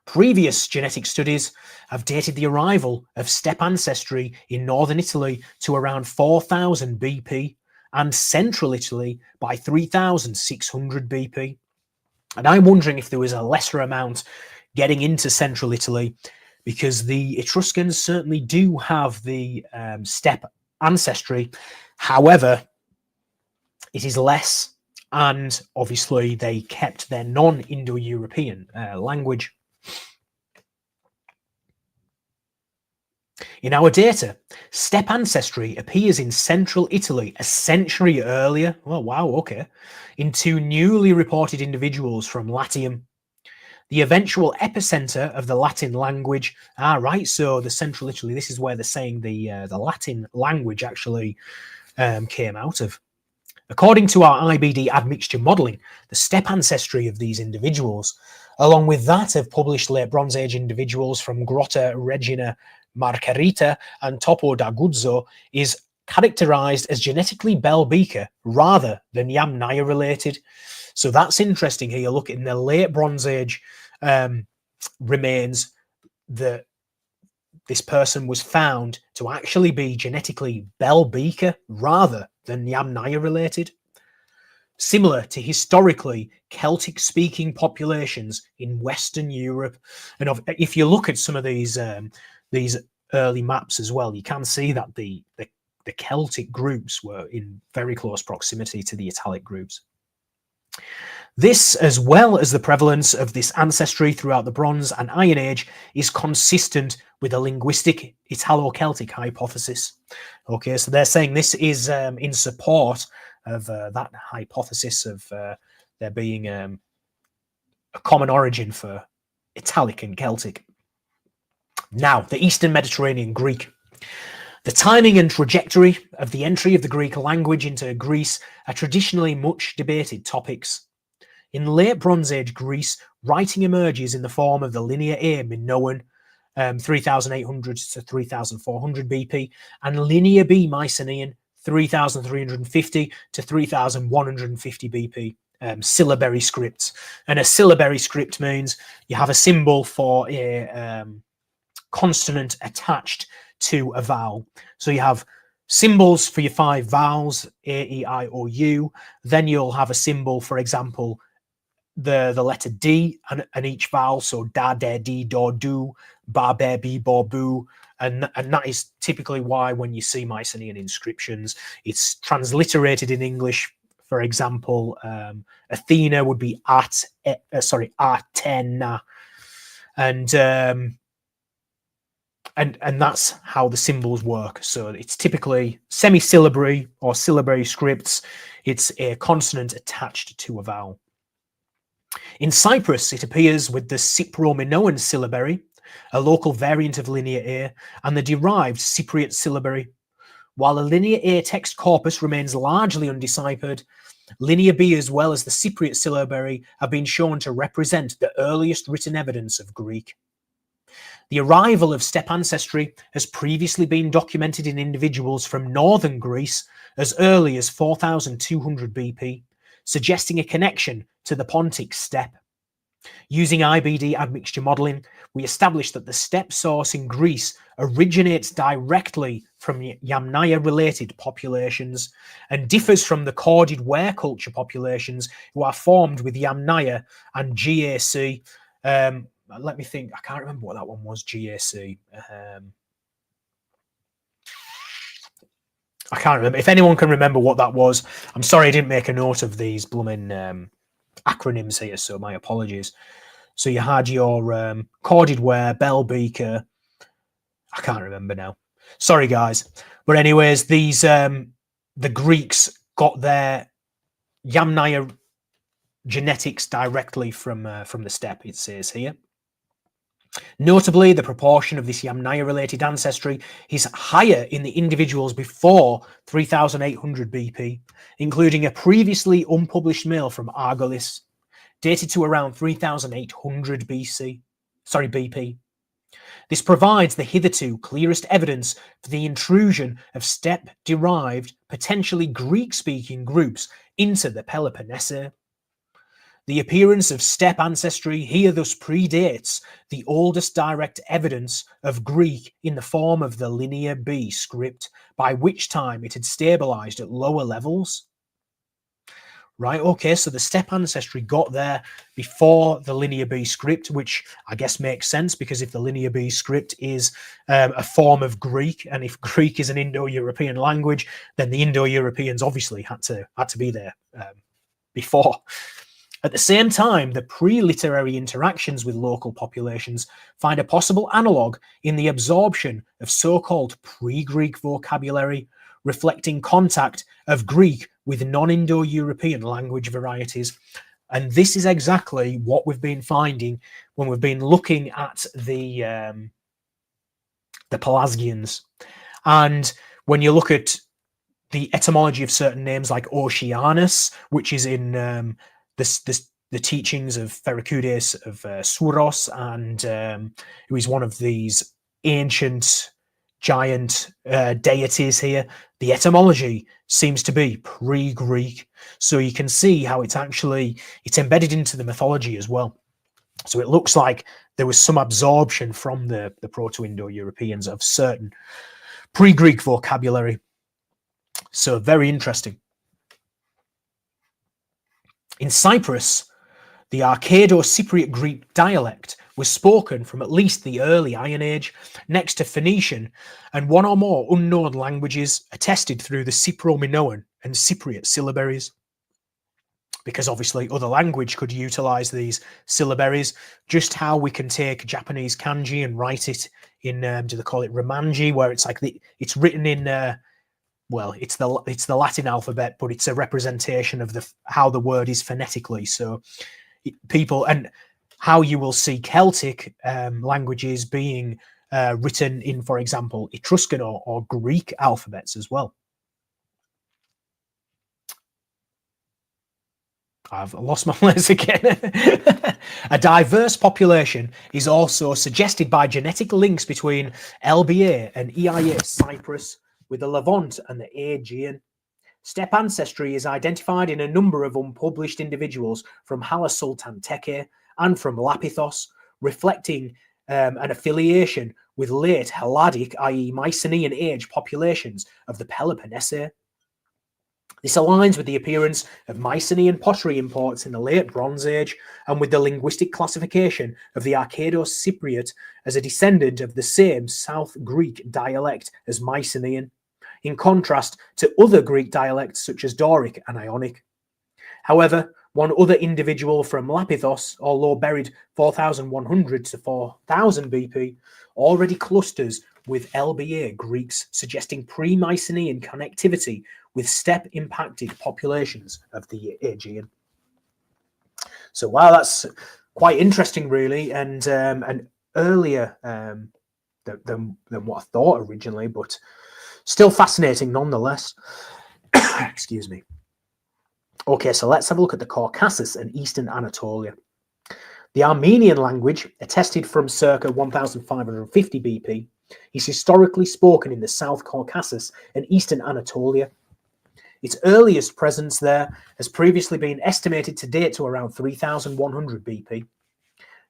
Previous genetic studies have dated the arrival of steppe ancestry in northern Italy to around 4000 BP and central Italy by 3600 BP. And I'm wondering if there was a lesser amount getting into central Italy, because the Etruscans certainly do have the steppe ancestry. However, it is less, and obviously they kept their non-Indo-European language. In our data, steppe ancestry appears in central Italy a century earlier, oh wow, okay, in two newly reported individuals from Latium. The eventual epicenter of the Latin language, right, so the central Italy, this is where they're saying the Latin language actually came out of. According to our IBD admixture modelling, the steppe ancestry of these individuals, along with that of published late Bronze Age individuals from Grotta Regina Margherita and Topo d'Aguzzo, is characterised as genetically Belgica rather than Yamnaya related. So that's interesting here. Look, in the late Bronze Age remains that this person was found to actually be genetically Belgica rather than Yamnaya related, similar to historically Celtic-speaking populations in Western Europe. And if you look at some of these early maps as well, you can see that the Celtic groups were in very close proximity to the Italic groups. This, as well as the prevalence of this ancestry throughout the Bronze and Iron Age, is consistent with a linguistic Italo-Celtic hypothesis. Okay, so they're saying this is in support of that hypothesis of there being a common origin for Italic and Celtic. Now, the Eastern Mediterranean Greek. The timing and trajectory of the entry of the Greek language into Greece are traditionally much debated topics. In late Bronze Age Greece, writing emerges in the form of the Linear A Minoan, 3800 to 3400 BP, and Linear B Mycenaean, 3350 to 3150 BP, syllabary scripts. And a syllabary script means you have a symbol for a consonant attached to a vowel. So you have symbols for your 5 vowels, A, E, I, O, U. Then you'll have a symbol, for example, the letter D and each vowel, so da, de, di, do, do, ba, be, bi, bo, boo, and that is typically why when you see Mycenaean inscriptions, it's transliterated in English. For example, Athena would be Atena, and that's how the symbols work. So it's typically semi-syllabary or syllabary scripts. It's a consonant attached to a vowel. In Cyprus, it appears with the Cypro-Minoan syllabary, a local variant of Linear A, and the derived Cypriot syllabary. While the Linear A text corpus remains largely undeciphered, Linear B as well as the Cypriot syllabary have been shown to represent the earliest written evidence of Greek. The arrival of steppe ancestry has previously been documented in individuals from northern Greece as early as 4200 BP, suggesting a connection to the Pontic steppe. Using IBD admixture modelling, we established that the steppe source in Greece originates directly from Yamnaya-related populations and differs from the corded ware culture populations who are formed with Yamnaya and GAC. Let me think. I can't remember what that one was, GAC. I can't remember. If anyone can remember what that was, I'm sorry I didn't make a note of these blooming acronyms here, so my apologies. So you had your corded ware, bell beaker. I can't remember now. Sorry, guys. But anyways, these the Greeks got their Yamnaya genetics directly from the steppe, it says here. Notably, the proportion of this Yamnaya-related ancestry is higher in the individuals before 3800 BP, including a previously unpublished male from Argolis, dated to around 3800 BP. This provides the hitherto clearest evidence for the intrusion of steppe-derived, potentially Greek-speaking groups into the Peloponnese. The appearance of steppe ancestry here thus predates the oldest direct evidence of Greek in the form of the Linear B script, by which time it had stabilized at lower levels. Right, okay, so the steppe ancestry got there before the Linear B script, which I guess makes sense, because if the Linear B script is a form of Greek, and if Greek is an Indo-European language, then the Indo-Europeans obviously had to be there before. At the same time, the pre-literary interactions with local populations find a possible analogue in the absorption of so-called pre-Greek vocabulary, reflecting contact of Greek with non-Indo-European language varieties. And this is exactly what we've been finding when we've been looking at the Pelasgians. And when you look at the etymology of certain names like Oceanus, which is in the teachings of Pherecudes of Souros, and who is one of these ancient giant deities here, the etymology seems to be pre-Greek. So you can see how it's embedded into the mythology as well. So it looks like there was some absorption from the Proto-Indo-Europeans of certain pre-Greek vocabulary. So very interesting. In Cyprus, the Arcado-Cypriot Greek dialect was spoken from at least the early Iron Age, next to Phoenician, and one or more unknown languages attested through the Cypro-Minoan and Cypriot syllabaries. Because obviously other language could utilize these syllabaries, just how we can take Japanese kanji and write it in, do they call it Romanji, where it's like it's written in, well, it's the Latin alphabet, but it's a representation of how the word is phonetically. So people, and how you will see Celtic languages being written in, for example, Etruscan or Greek alphabets as well. I've lost my place again. A diverse population is also suggested by genetic links between LBA and EIA Cyprus, with the Levant and the Aegean. Steppe ancestry is identified in a number of unpublished individuals from Hala Sultan Teke and from Lapithos, reflecting an affiliation with late Helladic, i.e. Mycenaean age populations of the Peloponnese. This aligns with the appearance of Mycenaean pottery imports in the late Bronze Age, and with the linguistic classification of the Arcado-Cypriot as a descendant of the same South Greek dialect as Mycenaean, in contrast to other Greek dialects such as Doric and Ionic. However, one other individual from Lapithos, although buried 4100 to 4000 BP, already clusters with LBA Greeks, suggesting pre-Mycenaean connectivity with steppe-impacted populations of the Aegean. So wow, that's quite interesting, really, and earlier than what I thought originally, but still fascinating nonetheless. Excuse me. Okay, so let's have a look at the Caucasus and Eastern Anatolia. The Armenian language, attested from circa 1550 BP, is historically spoken in the South Caucasus and Eastern Anatolia. Its earliest presence there has previously been estimated to date to around 3100 BP.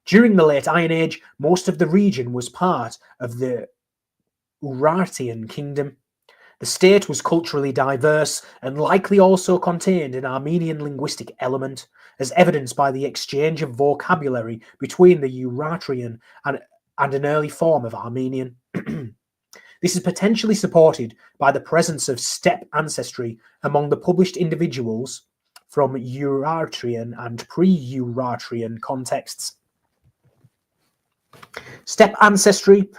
During the late Iron Age, most of the region was part of the Urartian kingdom. The state was culturally diverse and likely also contained an Armenian linguistic element, as evidenced by the exchange of vocabulary between the Urartian and an early form of Armenian. This is potentially supported by the presence of steppe ancestry among the published individuals from Urartian and pre-Urartian contexts. Steppe ancestry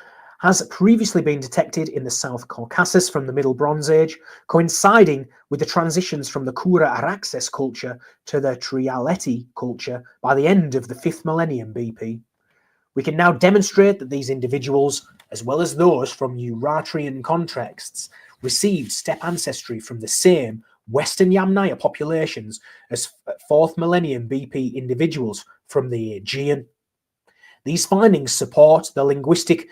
has previously been detected in the South Caucasus from the Middle Bronze Age, coinciding with the transitions from the Kura Araxes culture to the Trialeti culture by the end of the 5th millennium BP. We can now demonstrate that these individuals, as well as those from Urartian contexts, received steppe ancestry from the same Western Yamnaya populations as 4th millennium BP individuals from the Aegean. These findings support the linguistic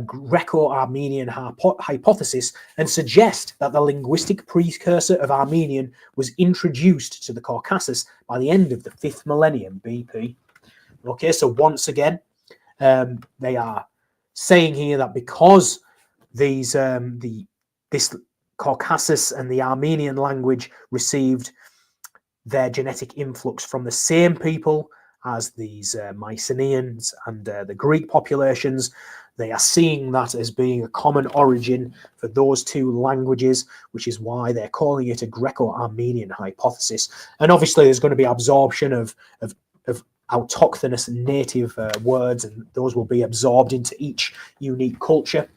Greco-Armenian hypothesis and suggest that the linguistic precursor of Armenian was introduced to the Caucasus by the end of the 5th millennium BP. Okay, so once again, they are saying here that because these this Caucasus and the Armenian language received their genetic influx from the same people as these Mycenaeans and the Greek populations, they are seeing that as being a common origin for those two languages, which is why they're calling it a Greco-Armenian hypothesis. And obviously there's going to be absorption of autochthonous native words, and those will be absorbed into each unique culture.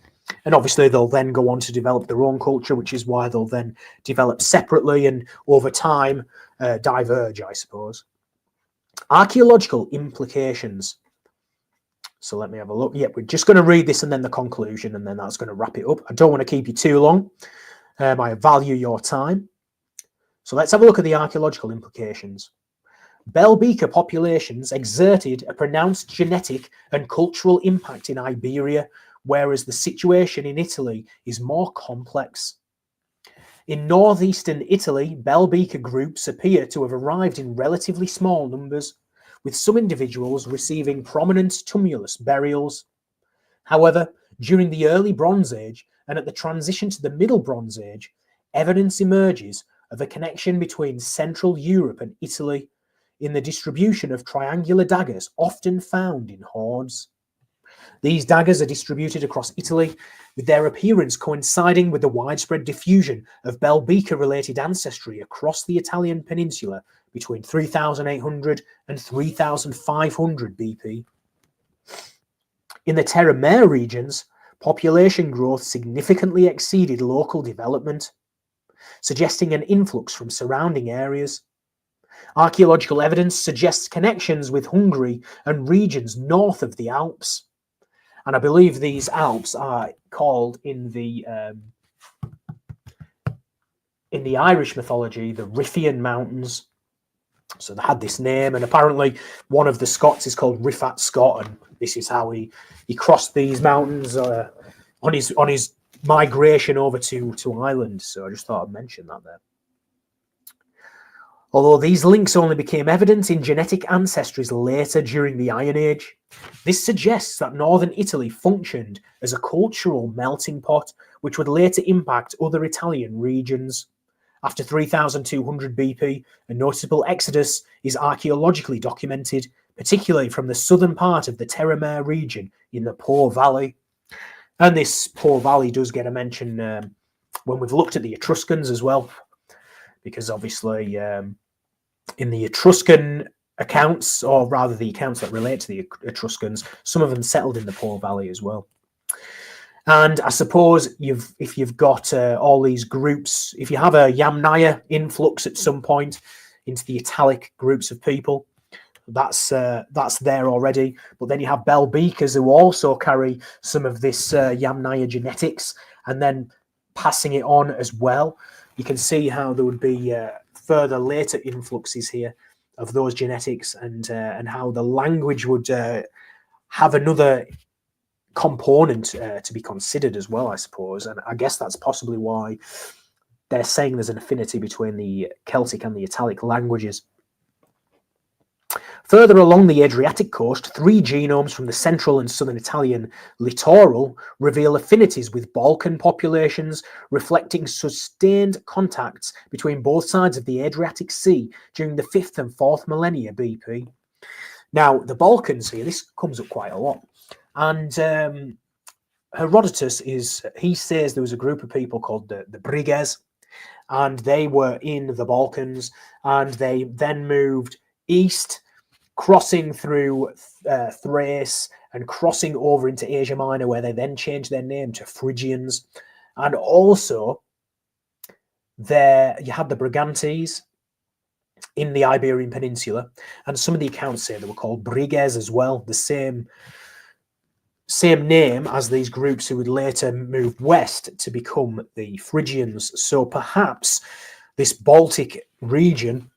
And obviously they'll then go on to develop their own culture, which is why they'll then develop separately and over time diverge, I suppose. Archaeological implications. So let me have a look. Yeah, we're just going to read this and then the conclusion, and then that's going to wrap it up. I don't want to keep you too long. I value your time. So let's have a look at the archaeological implications. Bell beaker populations exerted a pronounced genetic and cultural impact in Iberia, whereas the situation in Italy is more complex. In northeastern Italy, bell beaker groups appear to have arrived in relatively small numbers, with some individuals receiving prominent tumulus burials. However, during the early Bronze Age and at the transition to the Middle Bronze Age, evidence emerges of a connection between Central Europe and Italy in the distribution of triangular daggers often found in hoards. These daggers are distributed across Italy, with their appearance coinciding with the widespread diffusion of bell beaker-related ancestry across the Italian peninsula between 3800 and 3500 BP. In the Terra Mare regions, population growth significantly exceeded local development, suggesting an influx from surrounding areas. Archaeological evidence suggests connections with Hungary and regions north of the Alps. And I believe these Alps are called in the Irish mythology the Riffian Mountains. So they had this name, and apparently one of the Scots is called Rifat Scott, and this is how he crossed these mountains on his migration over to Ireland. So I just thought I'd mention that there. Although these links only became evident in genetic ancestries later during the Iron Age, this suggests that northern Italy functioned as a cultural melting pot, which would later impact other Italian regions. After 3200 BP, a noticeable exodus is archaeologically documented, particularly from the southern part of the Terra Mare region in the Po Valley. And this Po Valley does get a mention when we've looked at the Etruscans as well, because obviously in the Etruscan accounts, or rather the accounts that relate to the Etruscans, some of them settled in the Po Valley as well. And I suppose if you've got all these groups, if you have a Yamnaya influx at some point into the Italic groups of people, that's there already. But then you have bell beakers who also carry some of this Yamnaya genetics, and then passing it on as well. You can see how there would be further later influxes here of those genetics, and how the language would have another component to be considered as well, I suppose. And I guess that's possibly why they're saying there's an affinity between the Celtic and the Italic languages. Further along the Adriatic coast, 3 genomes from the central and southern Italian littoral reveal affinities with Balkan populations, reflecting sustained contacts between both sides of the Adriatic Sea during the 5th and 4th millennia BP. Now, the Balkans here, this comes up quite a lot. And Herodotus he says there was a group of people called the Briges, and they were in the Balkans, and they then moved east, crossing through Thrace and crossing over into Asia Minor, where they then changed their name to Phrygians. And also there you had the Brigantes in the Iberian Peninsula, and some of the accounts say they were called Briges as well, the same name as these groups who would later move west to become the Phrygians. So perhaps this Baltic region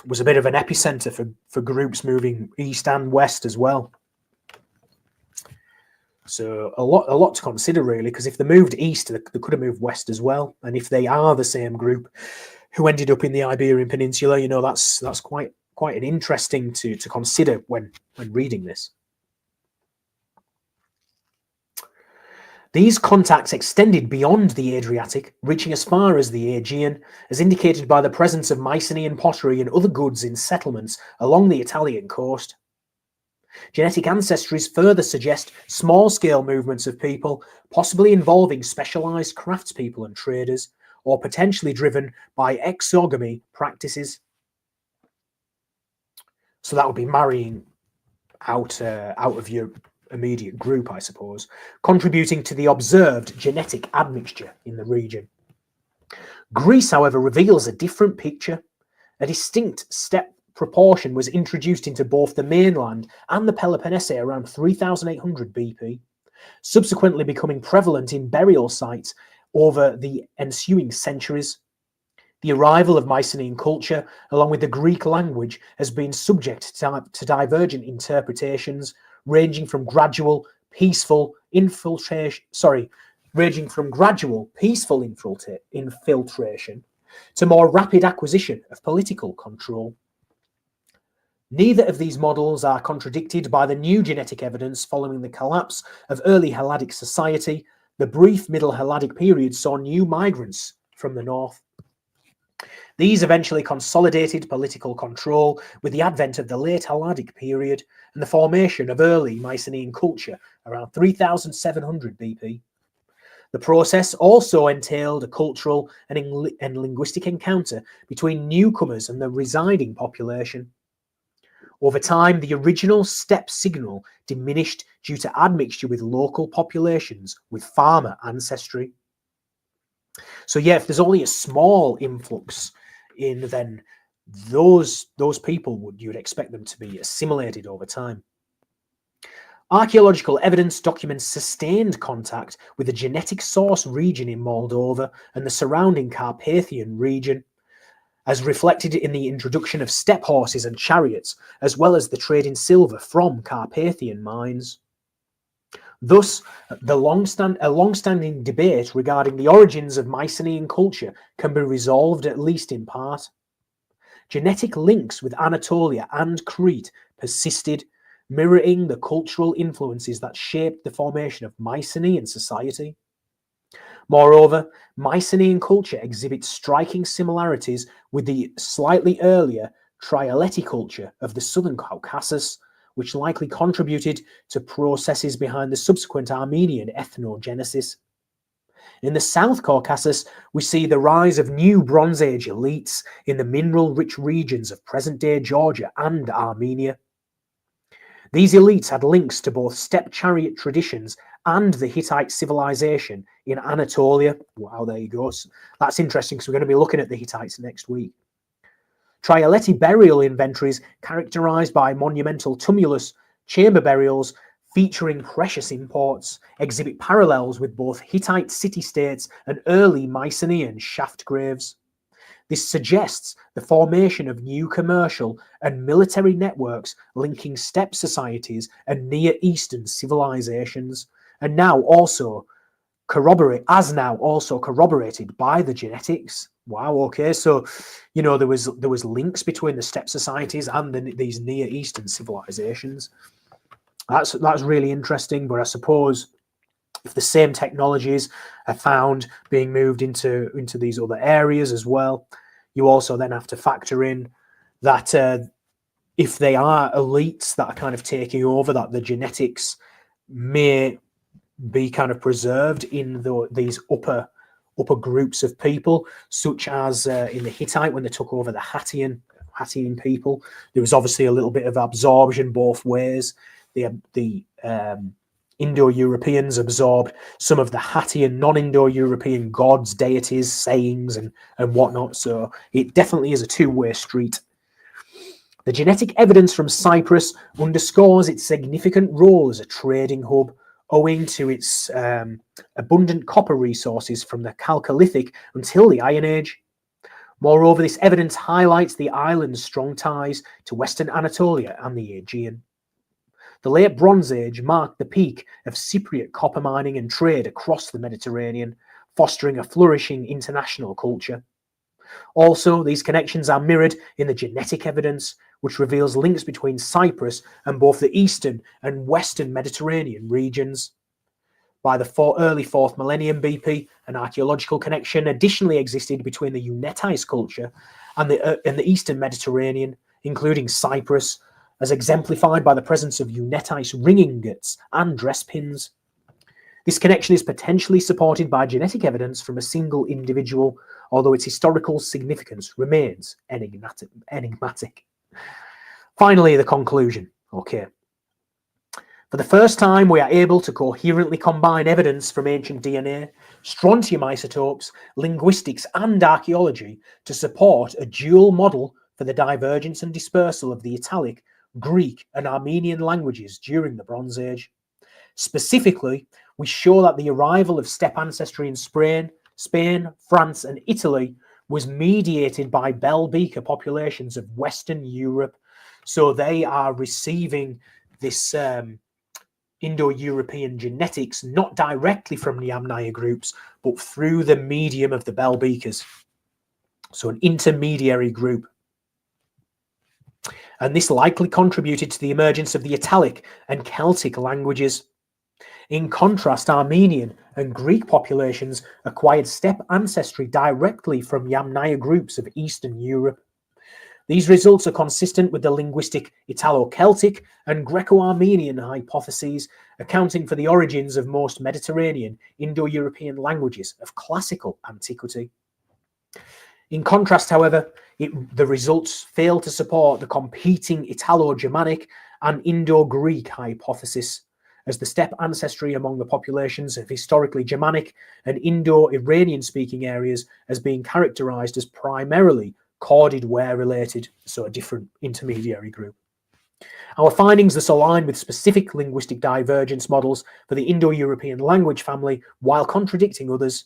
was a bit of an epicenter for groups moving east and west as well. So a lot to consider, really, because if they moved east, they could have moved west as well. And if they are the same group who ended up in the Iberian Peninsula, you know, that's quite an interesting to consider when reading this. These contacts extended beyond the Adriatic, reaching as far as the Aegean, as indicated by the presence of Mycenaean pottery and other goods in settlements along the Italian coast. Genetic ancestries further suggest small-scale movements of people, possibly involving specialised craftspeople and traders, or potentially driven by exogamy practices. So that would be marrying out of your immediate group, I suppose, contributing to the observed genetic admixture in the region. Greece, however, reveals a different picture. A distinct step proportion was introduced into both the mainland and the Peloponnese around 3800 BP, subsequently becoming prevalent in burial sites over the ensuing centuries. The arrival of Mycenaean culture, along with the Greek language, has been subject to divergent interpretations, ranging from gradual peaceful infiltration to more rapid acquisition of political control. Neither of these models are contradicted by the new genetic evidence following the collapse of early Helladic society. The brief Middle Helladic period saw new migrants from the north. These eventually consolidated political control with the advent of the late Helladic period and the formation of early Mycenaean culture around 3700 BP. The process also entailed a cultural and linguistic encounter between newcomers and the residing population. Over time, the original steppe signal diminished due to admixture with local populations with farmer ancestry. So yeah, if there's only a small influx in, then those people you would expect them to be assimilated over time. Archaeological evidence documents sustained contact with the genetic source region in Moldova and the surrounding Carpathian region, as reflected in the introduction of steppe horses and chariots, as well as the trade in silver from Carpathian mines. Thus, a long-standing debate regarding the origins of Mycenaean culture can be resolved at least in part. Genetic links with Anatolia and Crete persisted, mirroring the cultural influences that shaped the formation of Mycenaean society. Moreover, Mycenaean culture exhibits striking similarities with the slightly earlier Trialeti culture of the southern Caucasus, which likely contributed to processes behind the subsequent Armenian ethnogenesis. In the South Caucasus, we see the rise of new Bronze Age elites in the mineral-rich regions of present-day Georgia and Armenia. These elites had links to both steppe chariot traditions and the Hittite civilization in Anatolia. Wow, there you go. That's interesting because we're going to be looking at the Hittites next week. Trialeti burial inventories, characterized by monumental tumulus chamber burials featuring precious imports, exhibit parallels with both Hittite city-states and early Mycenaean shaft graves. This suggests the formation of new commercial and military networks linking steppe societies and Near Eastern civilizations, and now also corroborated by the genetics. Wow, okay, so you know there was links between the steppe societies and these Near Eastern civilizations. That's really interesting, but I suppose if the same technologies are found being moved into these other areas as well, you also then have to factor in that if they are elites that are kind of taking over, that the genetics may be kind of preserved in these upper groups of people, such as in the Hittite when they took over the Hattian people. There was obviously a little bit of absorption both ways. The Indo-Europeans absorbed some of the Hattian non-Indo-European gods, deities, sayings, and whatnot. So it definitely is a two-way street. The genetic evidence from Cyprus underscores its significant role as a trading hub, owing to its abundant copper resources from the Chalcolithic until the Iron Age. Moreover, this evidence highlights the island's strong ties to Western Anatolia and the Aegean. The Late Bronze Age marked the peak of Cypriot copper mining and trade across the Mediterranean, fostering a flourishing international culture. Also, these connections are mirrored in the genetic evidence, which reveals links between Cyprus and both the eastern and western Mediterranean regions. By the early 4th millennium BP, an archaeological connection additionally existed between the Unetise culture and the eastern Mediterranean, including Cyprus, as exemplified by the presence of Unetise ring ingots and dress pins. This connection is potentially supported by genetic evidence from a single individual, although its historical significance remains enigmatic. Finally, the conclusion. Okay. For the first time, we are able to coherently combine evidence from ancient DNA, strontium isotopes, linguistics, and archaeology to support a dual model for the divergence and dispersal of the Italic, Greek, and Armenian languages during the Bronze Age. Specifically, we show that the arrival of steppe ancestry in Spain, France, and Italy was mediated by bell beaker populations of Western Europe. So they are receiving this Indo-European genetics not directly from the Yamnaya groups, but through the medium of the bell beakers. So an intermediary group. And this likely contributed to the emergence of the Italic and Celtic languages. In contrast, Armenian and Greek populations acquired steppe ancestry directly from Yamnaya groups of Eastern Europe. These results are consistent with the linguistic Italo-Celtic and Greco-Armenian hypotheses, accounting for the origins of most Mediterranean Indo-European languages of classical antiquity. In contrast, however, the results fail to support the competing Italo-Germanic and Indo-Greek hypothesis, as the steppe ancestry among the populations of historically Germanic and Indo-Iranian speaking areas as being characterized as primarily corded ware related, so a different intermediary group. Our findings thus align with specific linguistic divergence models for the Indo-European language family while contradicting others.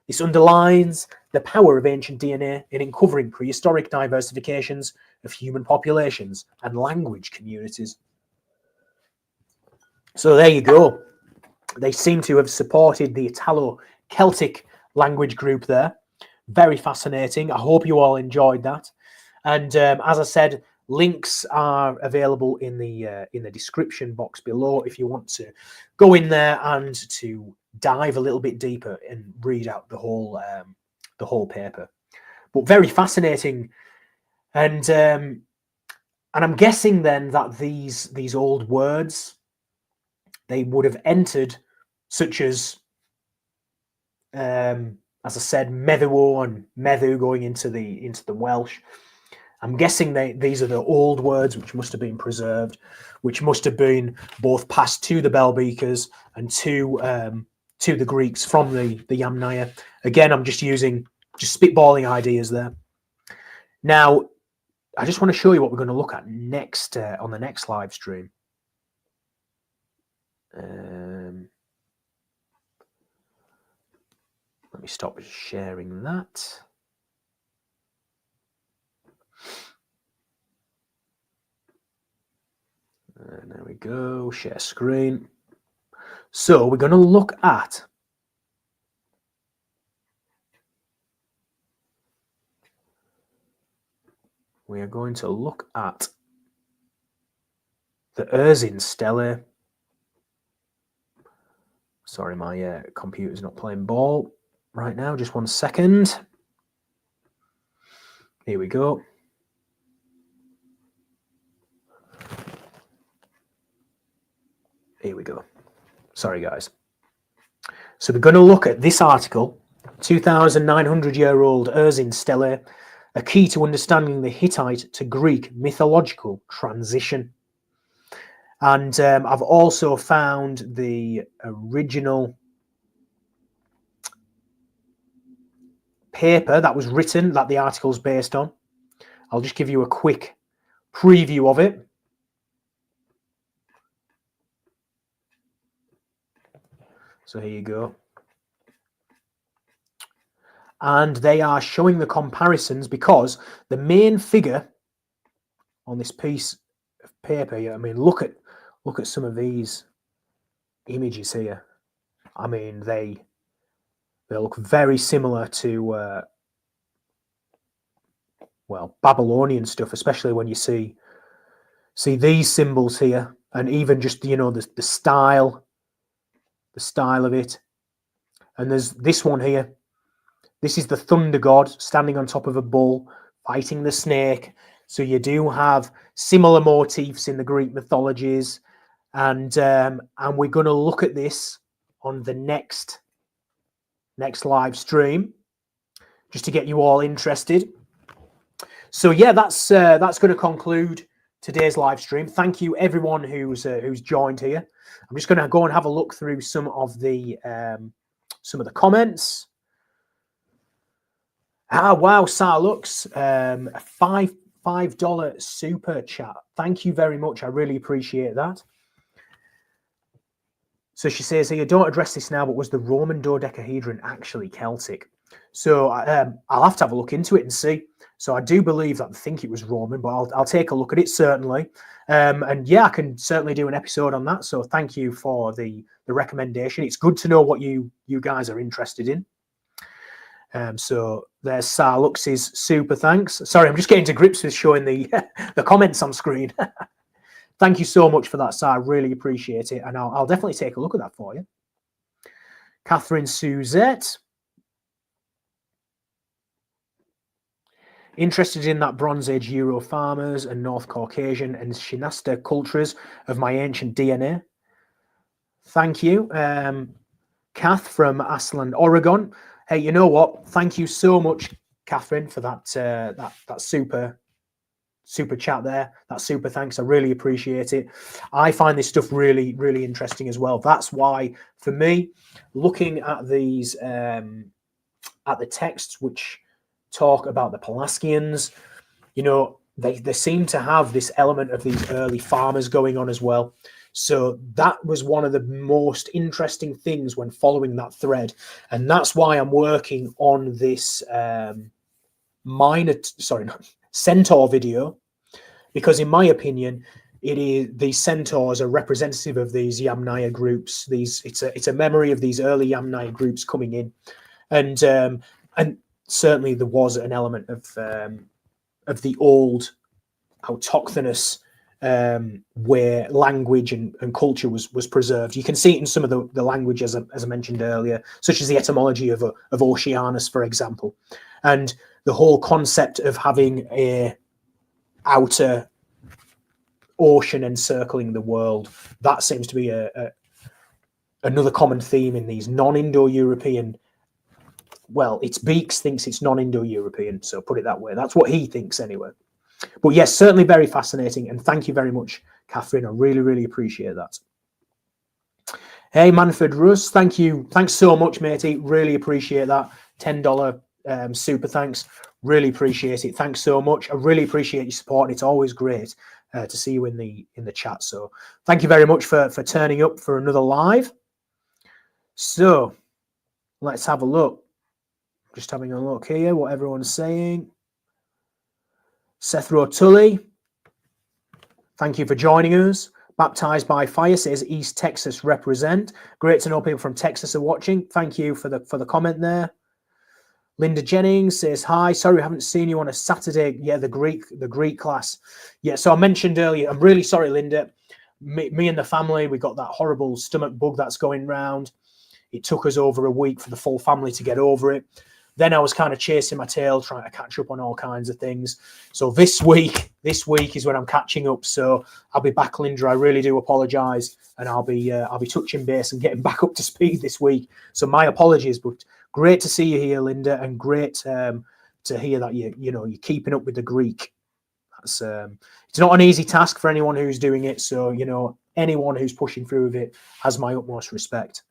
This underlines the power of ancient DNA in uncovering prehistoric diversifications of human populations and language communities. So there you go. They seem to have supported the Italo-Celtic language group there. Very fascinating. I hope you all enjoyed that. And as I said, links are available in the description box below if you want to go in there and to dive a little bit deeper and read out the whole paper. But very fascinating. And I'm guessing then that these old words, they would have entered, such as I said, Medduo and Meddu going into the Welsh. I'm guessing these are the old words which must have been preserved, which must have been both passed to the bell beakers and to the Greeks from the Yamnaya. Again, I'm just spitballing ideas there. Now, I just want to show you what we're going to look at next on the next live stream. Let me stop sharing that. And there we go, share screen. So we're going to look at the Erzin stele. Sorry, my computer's not playing ball right now. Just 1 second. Here we go. Here we go. Sorry, guys. So we're going to look at this article, 2,900-year-old Erzin stele, a key to understanding the Hittite to Greek mythological transition. And I've also found the original paper that was written, that the article's based on. I'll just give you a quick preview of it. So here you go. And they are showing the comparisons because the main figure on this piece of paper, I mean, look at look at some of these images here. I mean, they look very similar to well, Babylonian stuff, especially when you see these symbols here, and even just the style of it. And there's this one here. This is the thunder god standing on top of a bull, fighting the snake. So you do have similar motifs in the Greek mythologies, and we're going to look at this on the next live stream, just to get you all interested. So yeah, that's going to conclude today's live stream. Thank you everyone who's joined here. I'm just going to go and have a look through some of the comments. Wow, Sarlux, a $5 super chat. Thank you very much. I really appreciate that. So she says here, don't address this now, but was the Roman dodecahedron actually Celtic? So I'll have to have a look into it and see. So I do believe that I think it was Roman, but I'll take a look at it certainly. And yeah, I can certainly do an episode on that. So thank you for the recommendation. It's good to know what you guys are interested in. So there's Sarlux's super thanks. Sorry, I'm just getting to grips with showing the the comments on screen. Thank you so much for that, Sar. I really appreciate it. And I'll definitely take a look at that for you. Catherine Suzette. Interested in that Bronze Age Euro farmers and North Caucasian and Shinasta cultures of my ancient DNA. Thank you. Kath from Ashland, Oregon. Hey, you know what? Thank you so much, Catherine, for that that super chat there. That super thanks. I really appreciate it. I find this stuff really, really interesting as well. That's why, for me, looking at these at the texts which talk about the Pelasgians, they seem to have this element of these early farmers going on as well. So that was one of the most interesting things when following that thread, and that's why I'm working on this centaur video, because in my opinion, these centaurs are representative of these Yamnaya groups. It's a memory of these early Yamnaya groups coming in, and certainly there was an element of the old autochthonous where language and culture was preserved. You can see it in some of the language, as I mentioned earlier, such as the etymology of Oceanus, for example, and the whole concept of having a outer ocean encircling the world. That seems to be another common theme in these non-Indo-European. Well, it's Beeks thinks it's non-Indo-European, so put it that way. That's what he thinks anyway. But yes, certainly very fascinating, and thank you very much, Catherine. I really, really appreciate that. Hey, Manfred Russ, thank you. Thanks so much, matey. Really appreciate that. $10 super thanks. Really appreciate it. Thanks so much. I really appreciate your support, and it's always great to see you in the chat. So thank you very much for turning up for another live. So let's have a look. Just having a look here, what everyone's saying. Seth Tully, thank you for joining us. Baptized by Fire says East Texas represent. Great to know people from Texas are watching. Thank you for the comment there. Linda Jennings says hi. Sorry, I haven't seen you on a Saturday. Yeah, the Greek class. Yeah, so I mentioned earlier. I'm really sorry, Linda. Me and the family, we got that horrible stomach bug that's going round. It took us over a week for the full family to get over it. Then I was kind of chasing my tail, trying to catch up on all kinds of things. So this week is when I'm catching up. So I'll be back, Linda. I really do apologise, and I'll be touching base and getting back up to speed this week. So my apologies, but great to see you here, Linda, and great to hear that you're keeping up with the Greek. That's it's not an easy task for anyone who's doing it. So anyone who's pushing through with it has my utmost respect.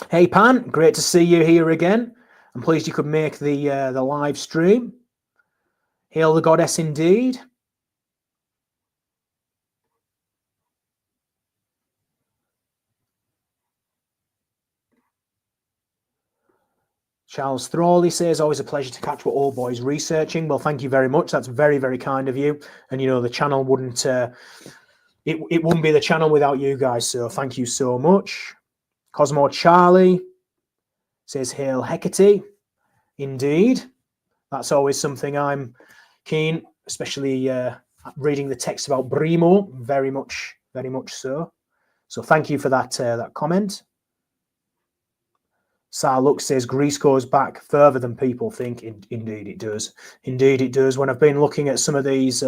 Hey Pan, great to see you here again. I'm pleased you could make the live stream. Hail the goddess indeed. Charles Thrawley says, always a pleasure to catch what old boys researching. Well, thank you very much. That's very, very kind of you. And, you know, the channel wouldn't, it wouldn't be the channel without you guys. So thank you so much. Cosmo Charlie says, Hail Hecate. Indeed. That's always something I'm keen, especially reading the text about Brimo. Very much so. So thank you for that, that comment. Sarlux says Greece goes back further than people think. Indeed, it does. Indeed, it does. When I've been looking at some of these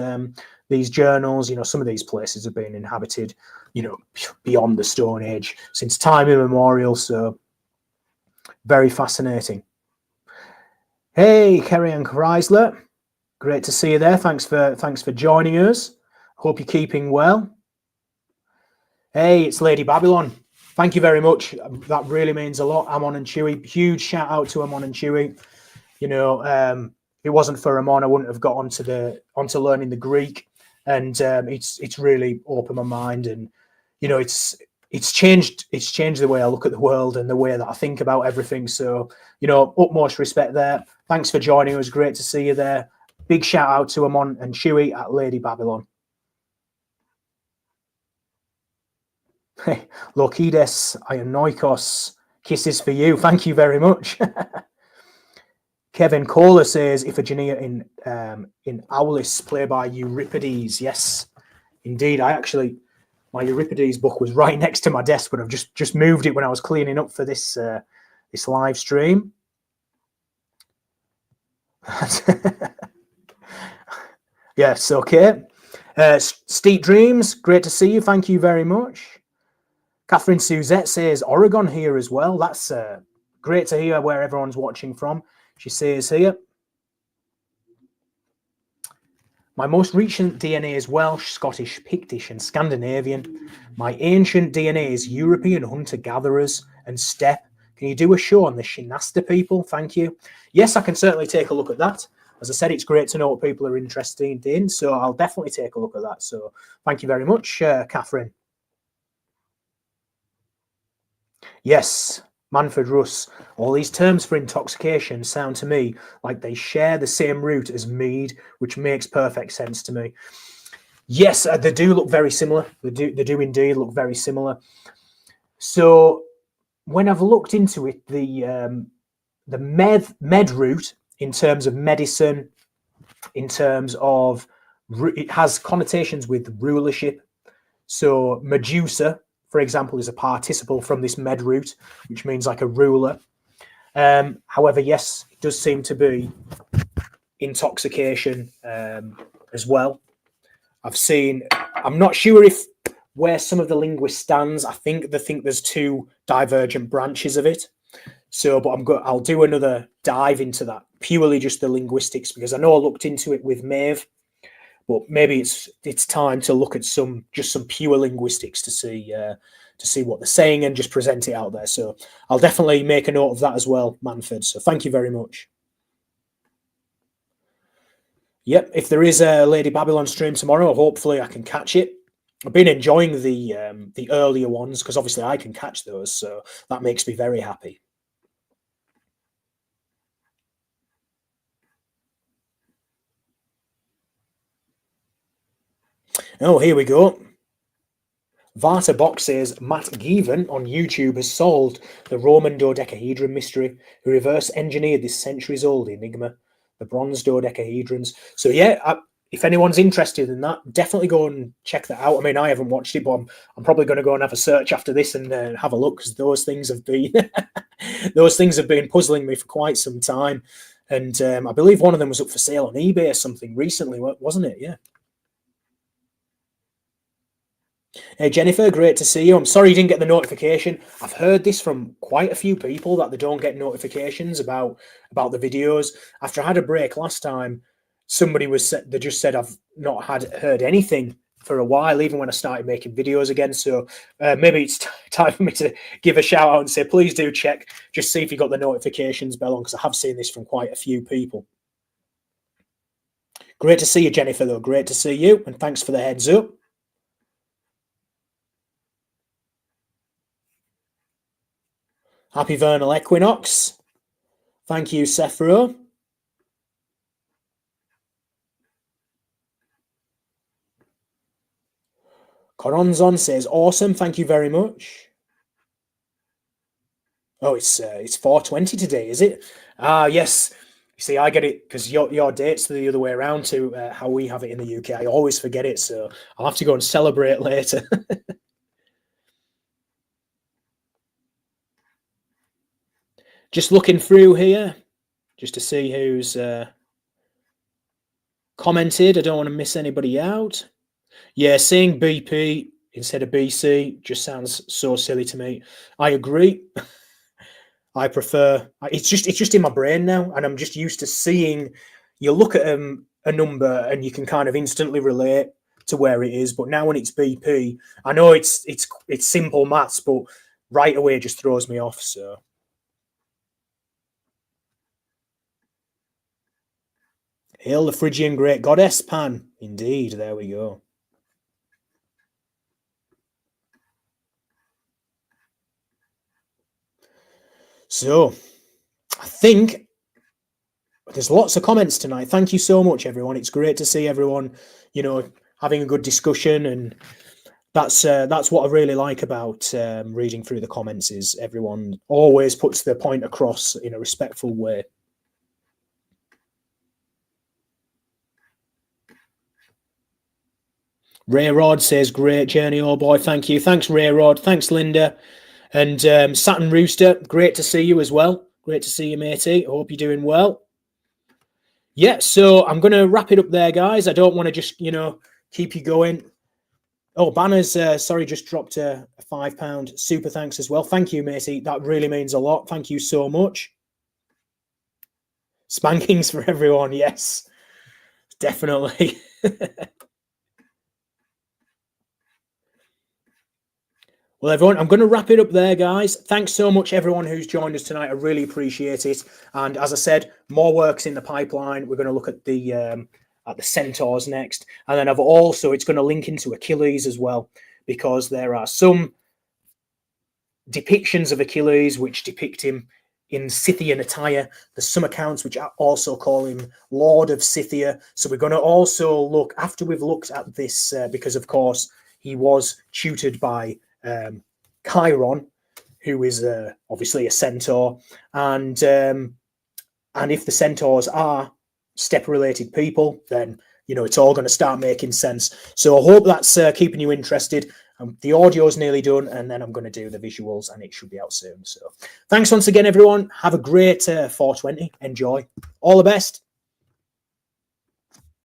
journals, you know, some of these places have been inhabited, you know, beyond the Stone Age since time immemorial. So very fascinating. Hey, Kerry and Chrysler, great to see you there. Thanks for joining us. Hope you're keeping well. Hey, it's Lady Babylon. Thank you very much. That really means a lot. Amon and Chewy. Huge shout out to Amon and Chewy. You know, if it wasn't for Amon, I wouldn't have got onto learning the Greek, and it's really opened my mind, and you know, it's changed the way I look at the world and the way that I think about everything. So, you know, utmost respect there. Thanks for joining us. Great to see you there. Big shout out to Amon and Chewy at Lady Babylon. Lokides Ionoikos, kisses for you. Thank you very much. Kevin Kohler says Iphigenia in Aulis, played by Euripides. Yes, indeed. My Euripides book was right next to my desk, but I've just moved it when I was cleaning up for this this live stream. Yes, okay. Steep Dreams, great to see you. Thank you very much. Catherine Suzette says Oregon here as well. That's great to hear where everyone's watching from. She says here, my most recent DNA is Welsh, Scottish, Pictish, and Scandinavian. My ancient DNA is European hunter-gatherers and steppe. Can you do a show on the Shinasta people? Thank you. Yes, I can certainly take a look at that. As I said, it's great to know what people are interested in, so I'll definitely take a look at that. So thank you very much, Catherine. Yes, Manfred Russ. All these terms for intoxication sound to me like they share the same root as mead, which makes perfect sense to me. Yes, they do look very similar. They do indeed look very similar. So when I've looked into it, the med root in terms of medicine, in terms of it has connotations with rulership. So Medusa, for example, is a participle from this med root, which means like a ruler. However, yes, it does seem to be intoxication as well. I'm not sure where some of the linguist stands. I think there's two divergent branches of it. So, but I'll do another dive into that, purely just the linguistics, because I know I looked into it with Maeve. But maybe it's time to look at some pure linguistics to see what they're saying and just present it out there. So I'll definitely make a note of that as well, Manfred. So thank you very much. Yep, if there is a Lady Babylon stream tomorrow, hopefully I can catch it. I've been enjoying the earlier ones because obviously I can catch those, so that makes me very happy. Oh, here we go. Vata Box says Matt Given on YouTube has solved the Roman dodecahedron mystery. He reverse engineered this centuries-old enigma, the bronze dodecahedrons. So yeah, if anyone's interested in that, definitely go and check that out. I mean, I haven't watched it, but I'm probably going to go and have a search after this and have a look, because those things have been puzzling me for quite some time. And I believe one of them was up for sale on eBay or something recently, wasn't it? Yeah. Hey Jennifer, great to see you. I'm sorry you didn't get the notification. I've heard this from quite a few people that they don't get notifications about the videos. After I had a break last time, they just said I've not heard anything for a while, even when I started making videos again. So maybe it's time for me to give a shout out and say, please do check, just see if you got the notifications bell on, because I have seen this from quite a few people. Great to see you, Jennifer, though. Great to see you, and thanks for the heads up. Happy vernal equinox. Thank you, Sephro. Coronzon says, awesome. Thank you very much. Oh, it's 4:20 today, is it? Ah, yes. You see, I get it because your date's the other way around to how we have it in the UK. I always forget it, so I'll have to go and celebrate later. Just looking through here, just to see who's commented. I don't want to miss anybody out. Yeah, seeing BP instead of BC just sounds so silly to me. I agree. I prefer it's just in my brain now, and I'm just used to seeing. You look at a number and you can kind of instantly relate to where it is. But now when it's BP, I know it's simple maths, but right away it just throws me off. So. Hail the Phrygian great goddess, Pan. Indeed, there we go. So, I think there's lots of comments tonight. Thank you so much, everyone. It's great to see everyone, having a good discussion, and that's what I really like about reading through the comments. Is everyone always puts their point across in a respectful way. Ray Rod says, great journey, oh boy. Thank you. Thanks, Ray Rod. Thanks, Linda. And Saturn Rooster, great to see you as well. Great to see you, matey. Hope you're doing well. Yeah, so I'm going to wrap it up there, guys. I don't want to just, keep you going. Oh, Banner's, just dropped a £5 super thanks as well. Thank you, matey. That really means a lot. Thank you so much. Spankings for everyone, yes. Definitely. Well, everyone, I'm going to wrap it up there, guys. Thanks so much, everyone who's joined us tonight. I really appreciate it. And as I said, more work's in the pipeline. We're going to look at the centaurs next. And then it's going to link into Achilles as well, because there are some depictions of Achilles which depict him in Scythian attire. There's some accounts which also call him Lord of Scythia. So we're going to also look, after we've looked at this, because, of course, he was tutored by Chiron, who is obviously a centaur, and if the centaurs are steppe-related people, then it's all going to start making sense. So I hope that's keeping you interested. The audio's nearly done, and then I'm going to do the visuals, and it should be out soon. So thanks once again, everyone. Have a great 420. Enjoy. All the best.